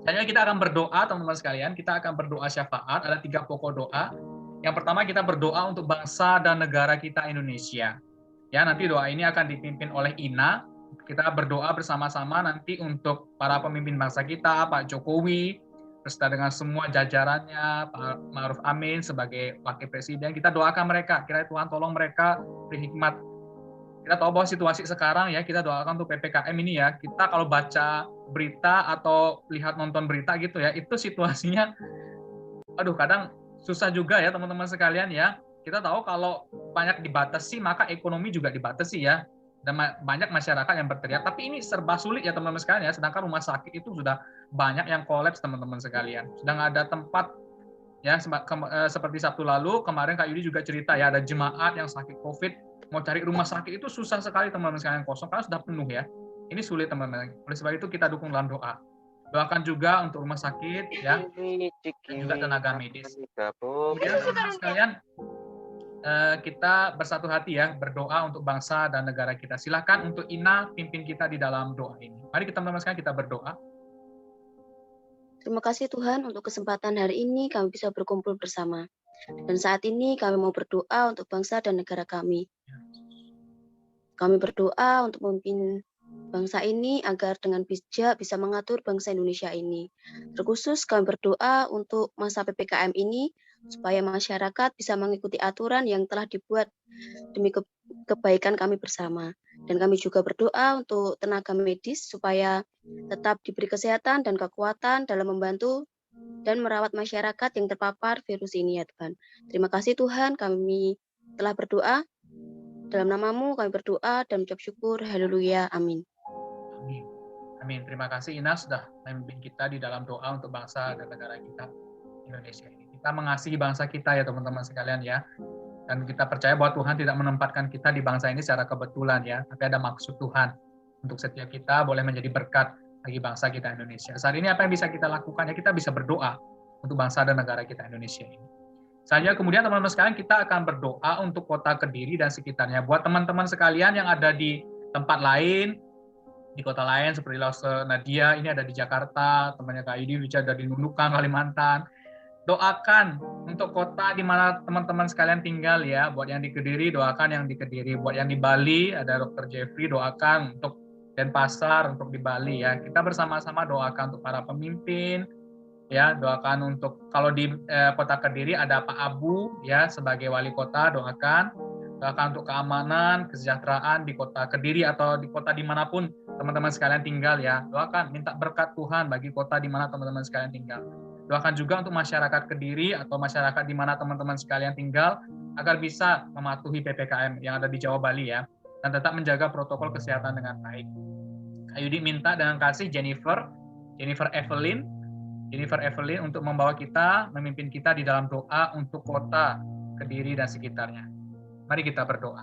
Selanjutnya kita akan berdoa, teman-teman sekalian. Kita akan berdoa syafaat. Ada 3 pokok doa. Yang pertama kita berdoa untuk bangsa dan negara kita Indonesia. Ya, nanti doa ini akan dipimpin oleh Ina. Kita berdoa bersama-sama nanti untuk para pemimpin bangsa kita, Pak Jokowi, beserta dengan semua jajarannya, Pak Ma'ruf Amin sebagai Wakil Presiden. Kita doakan mereka. Kiranya Tuhan tolong mereka beri hikmat. Kita tahu bahwa situasi sekarang ya, kita doakan untuk PPKM ini ya. Kita kalau baca berita atau lihat nonton berita gitu ya, itu situasinya aduh kadang susah juga ya teman-teman sekalian ya. Kita tahu kalau banyak dibatasi maka ekonomi juga dibatasi ya. Dan banyak masyarakat yang berteriak, tapi ini serba sulit ya teman-teman sekalian ya. Sedangkan rumah sakit itu sudah banyak yang kolaps teman-teman sekalian. Sudah nggak ada tempat ya, seperti Sabtu lalu kemarin Kak Yudi juga cerita ya, ada jemaat yang sakit COVID, mau cari rumah sakit itu susah sekali teman-teman sekalian, kosong karena sudah penuh ya. Ini sulit teman-teman. Oleh sebab itu kita dukung dalam doa. Doakan juga untuk rumah sakit ya, dan juga tenaga medis. Kemudian teman-teman sekalian, kita bersatu hati ya, berdoa untuk bangsa dan negara kita. Silakan untuk Ina pimpin kita di dalam doa ini. Mari kita teman-teman sekalian kita berdoa. Terima kasih Tuhan untuk kesempatan hari ini kami bisa berkumpul bersama. Dan saat ini kami mau berdoa untuk bangsa dan negara kami. Kami berdoa untuk memimpin bangsa ini agar dengan bijak bisa mengatur bangsa Indonesia ini. Terkhusus kami berdoa untuk masa PPKM ini supaya masyarakat bisa mengikuti aturan yang telah dibuat demi kebaikan kami bersama. Dan kami juga berdoa untuk tenaga medis supaya tetap diberi kesehatan dan kekuatan dalam membantu dan merawat masyarakat yang terpapar virus ini ya Tuhan. Terima kasih Tuhan, kami telah berdoa. Dalam namamu kami berdoa dan mengucap syukur. Haleluya. Amin. Amin. Amin. Terima kasih Ina sudah memimpin kita di dalam doa untuk bangsa dan negara kita Indonesia ini. Kita mengasihi bangsa kita ya teman-teman sekalian ya. Dan kita percaya bahwa Tuhan tidak menempatkan kita di bangsa ini secara kebetulan ya. Tapi ada maksud Tuhan untuk setiap kita boleh menjadi berkat bagi bangsa kita Indonesia. Saat ini apa yang bisa kita lakukan? Ya kita bisa berdoa untuk bangsa dan negara kita Indonesia ini. Selanjutnya kemudian teman-teman sekalian kita akan berdoa untuk kota Kediri dan sekitarnya. Buat teman-teman sekalian yang ada di tempat lain, di kota lain seperti Lause Nadia, ini ada di Jakarta, temannya Kak Yudi ada di Nunukan, Kalimantan. Doakan untuk kota di mana teman-teman sekalian tinggal ya. Buat yang di Kediri, doakan yang di Kediri. Buat yang di Bali, ada Dr. Jeffrey, doakan untuk Denpasar, untuk di Bali ya. Kita bersama-sama doakan untuk para pemimpin, ya doakan untuk kalau di kota Kediri ada Pak Abu ya sebagai wali kota, doakan untuk keamanan, kesejahteraan di kota Kediri atau di kota dimanapun teman-teman sekalian tinggal ya, doakan minta berkat Tuhan bagi kota di mana teman-teman sekalian tinggal. Doakan juga untuk masyarakat Kediri atau masyarakat di mana teman-teman sekalian tinggal agar bisa mematuhi PPKM yang ada di Jawa Bali ya, dan tetap menjaga protokol kesehatan dengan baik. Kak Yudi minta dengan kasih Jennifer Evelyn untuk membawa kita, memimpin kita di dalam doa untuk kota Kediri dan sekitarnya. Mari kita berdoa.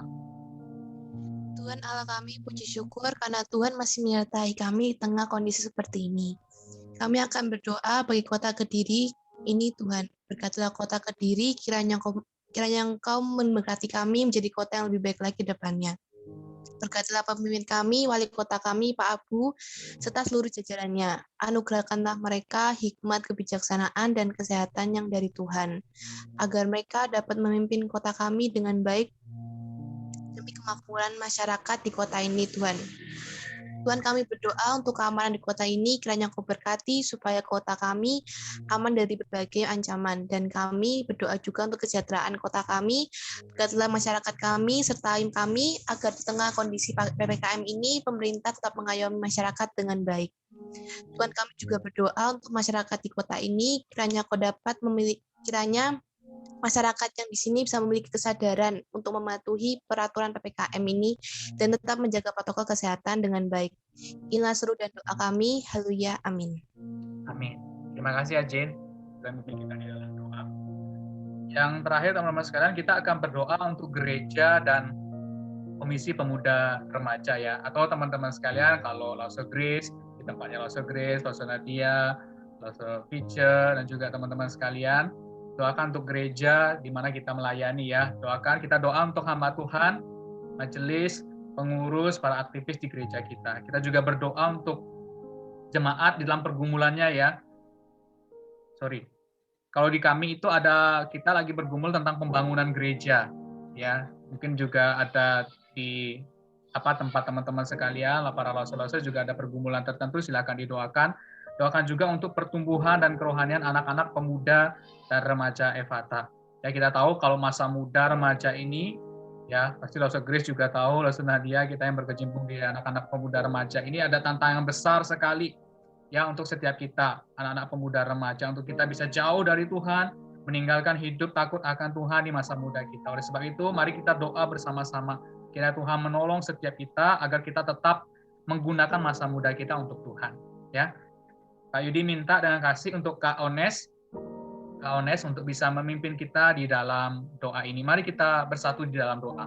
Tuhan Allah kami, puji syukur karena Tuhan masih menyertai kami di tengah kondisi seperti ini. Kami akan berdoa bagi kota Kediri ini Tuhan. Berkatilah kota Kediri, kiranya Engkau memberkati kami menjadi kota yang lebih baik lagi ke depannya. Berkatilah pemimpin kami, wali kota kami, Pak Abu, serta seluruh jajarannya. Anugerahkanlah mereka hikmat, kebijaksanaan, dan kesehatan yang dari Tuhan, agar mereka dapat memimpin kota kami dengan baik demi kemakmuran masyarakat di kota ini, Tuhan. Tuhan, kami berdoa untuk keamanan di kota ini, kiranya Engkau berkati supaya kota kami aman dari berbagai ancaman. Dan kami berdoa juga untuk kesejahteraan kota kami, berkatilah masyarakat kami, sertai kami, agar di tengah kondisi PPKM ini, pemerintah tetap mengayomi masyarakat dengan baik. Tuhan, kami juga berdoa untuk masyarakat di kota ini, kiranya Kau dapat kiranya masyarakat yang di sini bisa memiliki kesadaran untuk mematuhi peraturan PPKM ini dan tetap menjaga protokol kesehatan dengan baik. Inilah seru dan doa kami. Haleluya. Amin. Amin. Terima kasih ya Jane sudah memimpin kita di dalam doa. Yang terakhir teman-teman sekalian, kita akan berdoa untuk gereja dan Komisi Pemuda Remaja ya, atau teman-teman sekalian kalau Lause Grace di tempatnya Lause Grace, Lause Nadia, Lause Pitcher, dan juga teman-teman sekalian. Doakan untuk gereja di mana kita melayani ya. Doakan, kita doa untuk hamba Tuhan, majelis, pengurus, para aktivis di gereja kita. Kita juga berdoa untuk jemaat di dalam pergumulannya ya. Kalau di kami itu ada, kita lagi bergumul tentang pembangunan gereja ya. Mungkin juga ada di tempat teman-teman sekalian, para lause-lause juga ada pergumulan tertentu, silakan didoakan. Doakan juga untuk pertumbuhan dan kerohanian anak-anak pemuda dan remaja Efata. Ya, kita tahu kalau masa muda remaja ini, ya pasti Lause Grace juga tahu, Lause Nadia, kita yang berkecimpung di anak-anak pemuda remaja ini ada tantangan besar sekali ya untuk setiap kita, anak-anak pemuda remaja, untuk kita bisa jauh dari Tuhan, meninggalkan hidup takut akan Tuhan di masa muda kita. Oleh sebab itu, mari kita doa bersama-sama. Kiranya Tuhan menolong setiap kita agar kita tetap menggunakan masa muda kita untuk Tuhan. Ya. Kak Yudi minta dengan kasih untuk Kak Ones untuk bisa memimpin kita di dalam doa ini. Mari kita bersatu di dalam doa.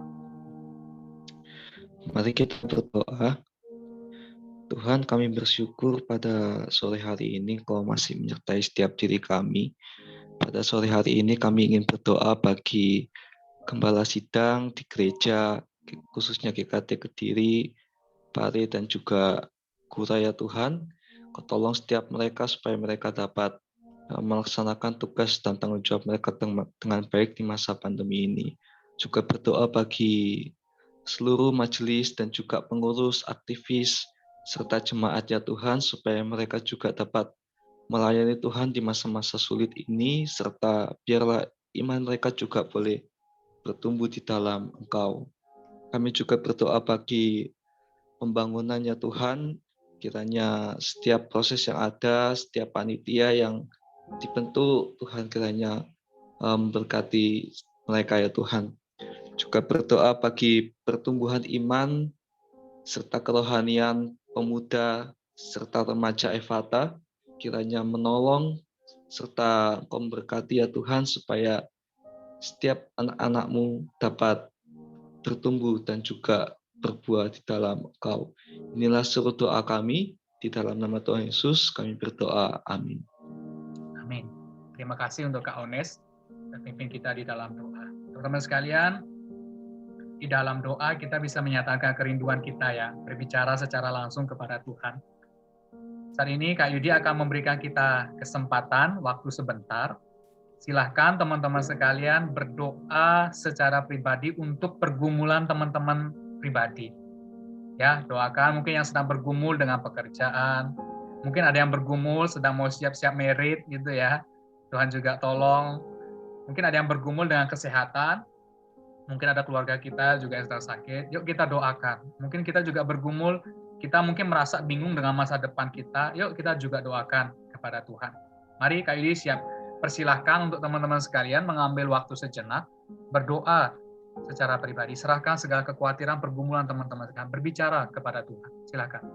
Mari kita berdoa. Tuhan, kami bersyukur pada sore hari ini Kau masih menyertai setiap diri kami. Pada sore hari ini kami ingin berdoa bagi Gembala Sidang di gereja, khususnya GKT Kediri, Pare, dan juga Gura ya Tuhan. Kau tolong setiap mereka supaya mereka dapat melaksanakan tugas dan tanggung jawab mereka dengan baik di masa pandemi ini. Juga berdoa bagi seluruh majelis dan juga pengurus, aktivis, serta jemaat ya Tuhan, supaya mereka juga dapat melayani Tuhan di masa-masa sulit ini, serta biarlah iman mereka juga boleh bertumbuh di dalam Engkau. Kami juga berdoa bagi pembangunannya Tuhan, kiranya setiap proses yang ada, setiap panitia yang dibentuk, Tuhan kiranya memberkati mereka ya Tuhan. Juga berdoa bagi pertumbuhan iman, serta kerohanian pemuda, serta remaja Evata, kiranya menolong, serta Engkau memberkati ya Tuhan, supaya setiap anak-anak-Mu dapat bertumbuh dan juga berbuah di dalam Engkau. Inilah seluruh doa kami, di dalam nama Tuhan Yesus kami berdoa. Amin. Amin. Terima kasih untuk Kak Ones dan pimpin kita di dalam doa. Teman-teman sekalian, di dalam doa kita bisa menyatakan kerinduan kita ya, berbicara secara langsung kepada Tuhan. Saat ini Kak Yudi akan memberikan kita kesempatan, waktu sebentar. Silahkan teman-teman sekalian berdoa secara pribadi untuk pergumulan teman-teman pribadi. Ya, doakan mungkin yang sedang bergumul dengan pekerjaan, mungkin ada yang bergumul sedang mau siap-siap merit gitu ya. Tuhan juga tolong. Mungkin ada yang bergumul dengan kesehatan, mungkin ada keluarga kita juga yang sedang sakit. Yuk kita doakan. Mungkin kita juga bergumul, kita mungkin merasa bingung dengan masa depan kita. Yuk kita juga doakan kepada Tuhan. Mari Kak Yudi siap. Persilahkan untuk teman-teman sekalian mengambil waktu sejenak, berdoa secara pribadi. Serahkan segala kekhawatiran, pergumulan teman-teman sekalian. Berbicara kepada Tuhan. Silakan.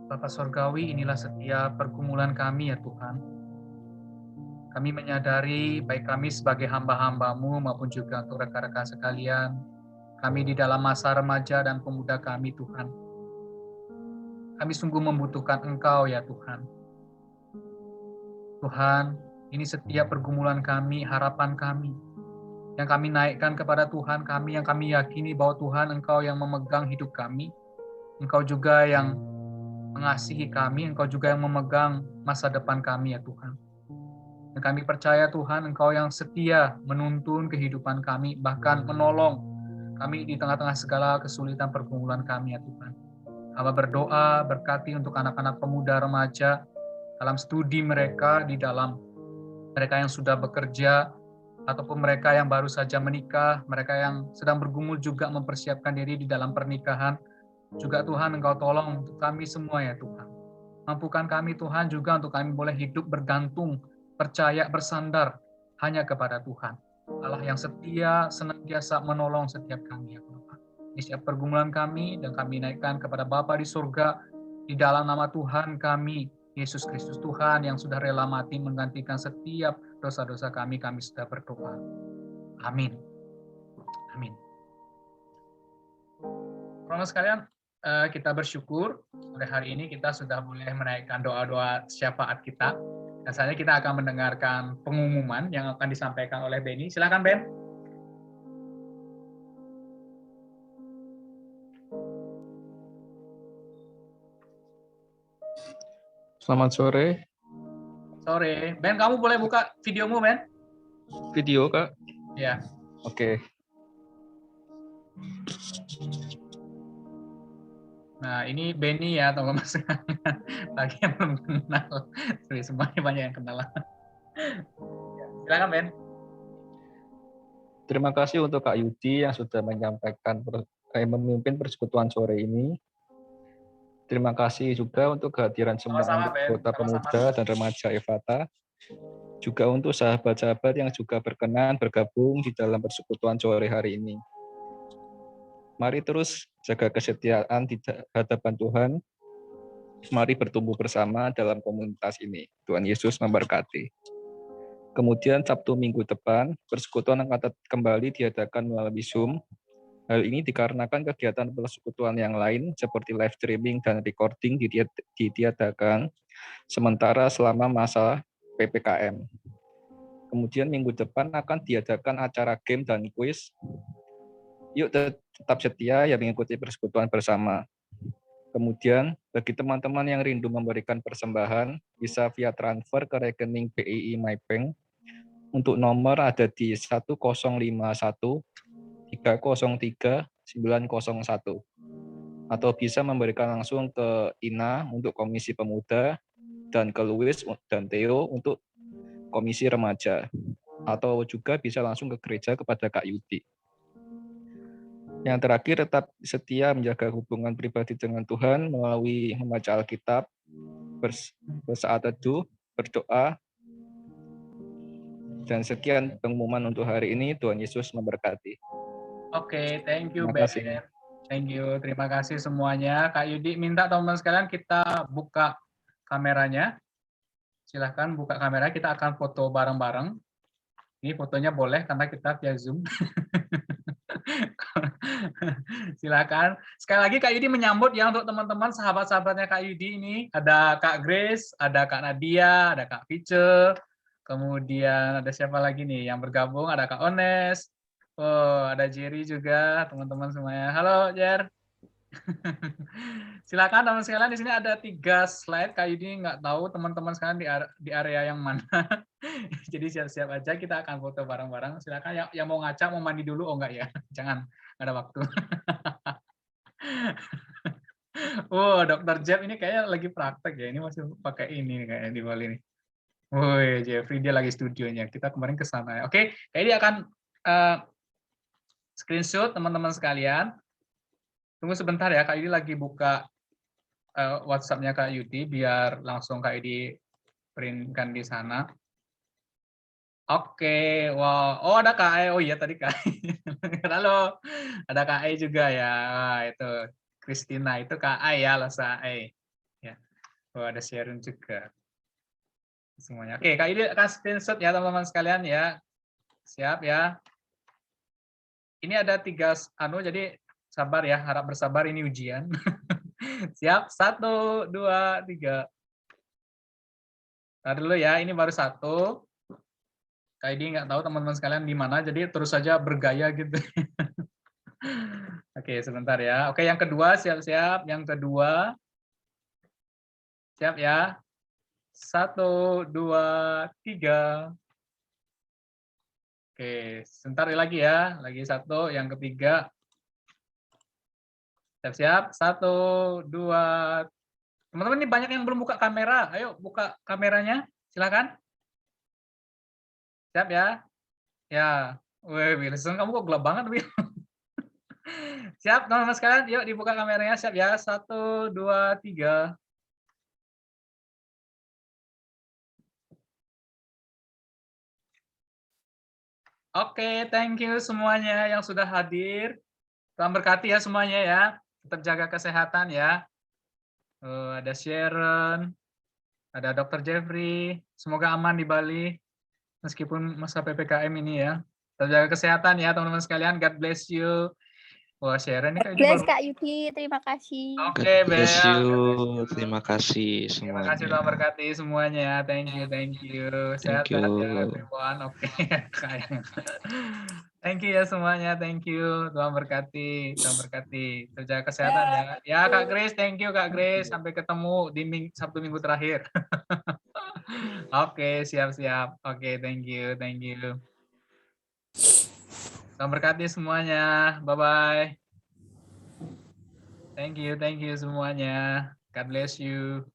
Bapa Sorgawi, inilah setiap pergumulan kami ya Tuhan. Kami menyadari baik kami sebagai hamba-hamba-Mu maupun juga untuk rekan-rekan sekalian, kami di dalam masa remaja dan pemuda kami Tuhan. Kami sungguh membutuhkan Engkau ya Tuhan. Tuhan, ini setiap pergumulan kami, harapan kami, yang kami naikkan kepada Tuhan kami, yang kami yakini bahwa Tuhan Engkau yang memegang hidup kami, Engkau juga yang mengasihi kami, Engkau juga yang memegang masa depan kami ya Tuhan. Dan kami percaya Tuhan, Engkau yang setia menuntun kehidupan kami, bahkan menolong kami di tengah-tengah segala kesulitan pergumulan kami ya Tuhan. Hamba berdoa, berkati untuk anak-anak pemuda remaja, dalam studi mereka, di dalam mereka yang sudah bekerja, ataupun mereka yang baru saja menikah, mereka yang sedang bergumul juga mempersiapkan diri di dalam pernikahan. Juga Tuhan, Engkau tolong untuk kami semua ya Tuhan. Mampukan kami Tuhan juga untuk kami boleh hidup bergantung, percaya, bersandar hanya kepada Tuhan. Allah yang setia, senantiasa menolong setiap kami ya Tuhan. Di setiap pergumulan kami, dan kami naikkan kepada Bapa di surga, di dalam nama Tuhan kami, Yesus Kristus Tuhan yang sudah rela mati menggantikan setiap dosa-dosa kami sudah berdoa. Amin. Amin. Teman-teman sekalian, kita bersyukur pada hari ini kita sudah boleh menaikkan doa-doa syafaat kita. Dan saatnya kita akan mendengarkan pengumuman yang akan disampaikan oleh Benny. Silakan Ben. Selamat sore. Sore. Ben, kamu boleh buka videomu, Ben? Video, Kak? Ya. Oke. Nah, ini Benny ya, teman-teman sekalian. Lagi yang belum kenal. Sorry, semuanya banyak yang kenal. Silakan, Ben. Terima kasih untuk Kak Yudi yang sudah memimpin persekutuan sore ini. Terima kasih juga untuk kehadiran semua Sama-sama, Ben. anggota pemuda dan remaja Evata. Juga untuk sahabat-sahabat yang juga berkenan bergabung di dalam persekutuan sore hari ini. Mari terus jaga kesetiaan di hadapan Tuhan. Mari bertumbuh bersama dalam komunitas ini. Tuhan Yesus memberkati. Kemudian Sabtu minggu depan, persekutuan akan kembali diadakan melalui Zoom. Hal ini dikarenakan kegiatan persekutuan yang lain seperti live streaming dan recording ditiadakan sementara selama masa PPKM. Kemudian minggu depan akan diadakan acara game dan kuis. Yuk tetap setia yang mengikuti persekutuan bersama. Kemudian bagi teman-teman yang rindu memberikan persembahan bisa via transfer ke rekening BII MyBank. Untuk nomor ada di 1051 303 901 atau bisa memberikan langsung ke Ina untuk Komisi Pemuda dan ke Louis dan Theo untuk Komisi Remaja, atau juga bisa langsung ke gereja kepada Kak Yudi. Yang terakhir, tetap setia menjaga hubungan pribadi dengan Tuhan melalui membaca Alkitab, bersaat teduh, berdoa. Dan sekian pengumuman untuk hari ini. Tuhan Yesus memberkati. Oke, thank you, Terima Ben. kasih. Thank you, terima kasih semuanya. Kak Yudi minta teman-teman sekalian kita buka kameranya. Silahkan buka kamera, kita akan foto bareng-bareng. Ini fotonya boleh karena kita via Zoom. Silakan. Sekali lagi Kak Yudi menyambut ya untuk teman-teman sahabat-sahabatnya Kak Yudi ini. Ada Kak Grace, ada Kak Nadia, ada Kak Vice. Kemudian ada siapa lagi nih yang bergabung? Ada Kak Ones. Oh, ada Jerry juga, teman-teman semuanya. Halo, Jer. Silakan teman sekalian, di sini ada 3 slide. Kak Yudi nggak tahu teman-teman sekalian di area yang mana. Jadi siap-siap aja, kita akan foto bareng-bareng. Silakan yang mau ngaca, mau mandi dulu, oh enggak ya? Jangan, nggak ada waktu. Oh, Dr. Jeb ini kayaknya lagi praktek ya. Ini masih pakai ini kayaknya di Bali nih. Woi, Jeffrey dia lagi studionya. Kita kemarin ke sana ya. Oke, kayaknya dia akan screenshot teman-teman sekalian. Tunggu sebentar ya, Kak Yudi lagi buka WhatsApp-nya Kak Yudi biar langsung Kak Yudi print-kan di sana. Oke, wow. Oh, ada Kak E. Oh iya tadi Kak E. Halo. Ada Kak E juga ya. Wah, itu Christina itu Kak E ya, Lasa E. Ya. Oh, ada Sharon juga. Semuanya. Oke, Kak Yudi akan screenshot ya teman-teman sekalian ya. Siap ya. Ini ada 3 jadi sabar ya, harap bersabar ini ujian. Siap, 1, 2, 3. Nah dulu ya, ini baru 1. Kak Yudi nggak tahu teman-teman sekalian di mana, jadi terus saja bergaya gitu. Oke, sebentar ya. Oke, yang kedua siap-siap. Yang kedua, siap ya. 1, 2, 3. Oke, sebentar lagi ya. Lagi 1, yang ketiga. Siap-siap. 1, 2. Teman-teman ini banyak yang belum buka kamera. Ayo buka kameranya. Silakan. Siap ya. Ya. Wih, Wilson kamu kok gelap banget, Will. Siap, teman-teman sekalian. Yuk dibuka kameranya. Siap ya. 1, 2, 3. Oke, thank you semuanya yang sudah hadir. Tuhan berkati ya semuanya ya. Tetap jaga kesehatan ya. Ada Sharon, ada Dr. Jeffrey. Semoga aman di Bali meskipun masa PPKM ini ya. Tetap jaga kesehatan ya teman-teman sekalian. God bless you. Wah, Sharon ini kayaknya Bless baru. Kak Yudi, terima kasih. Oke, Bless Bel. you. Terima kasih Terima kasih semuanya. Tuhan berkati semuanya. Thank you, thank you. Thank Sehat-sehat ya you. everyone. Oke. Thank you ya semuanya. Thank you. Tuhan berkati. Tuhan berkati. Terjaga kesehatan ya. Ya Kak Grace, thank you Kak Grace. Sampai ketemu di Sabtu minggu terakhir. Oke, siap-siap. Oke, thank you, thank you. Tuhan berkati semuanya. Bye-bye. Thank you semuanya. God bless you.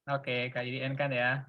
Oke, Kak Yudi end kan ya.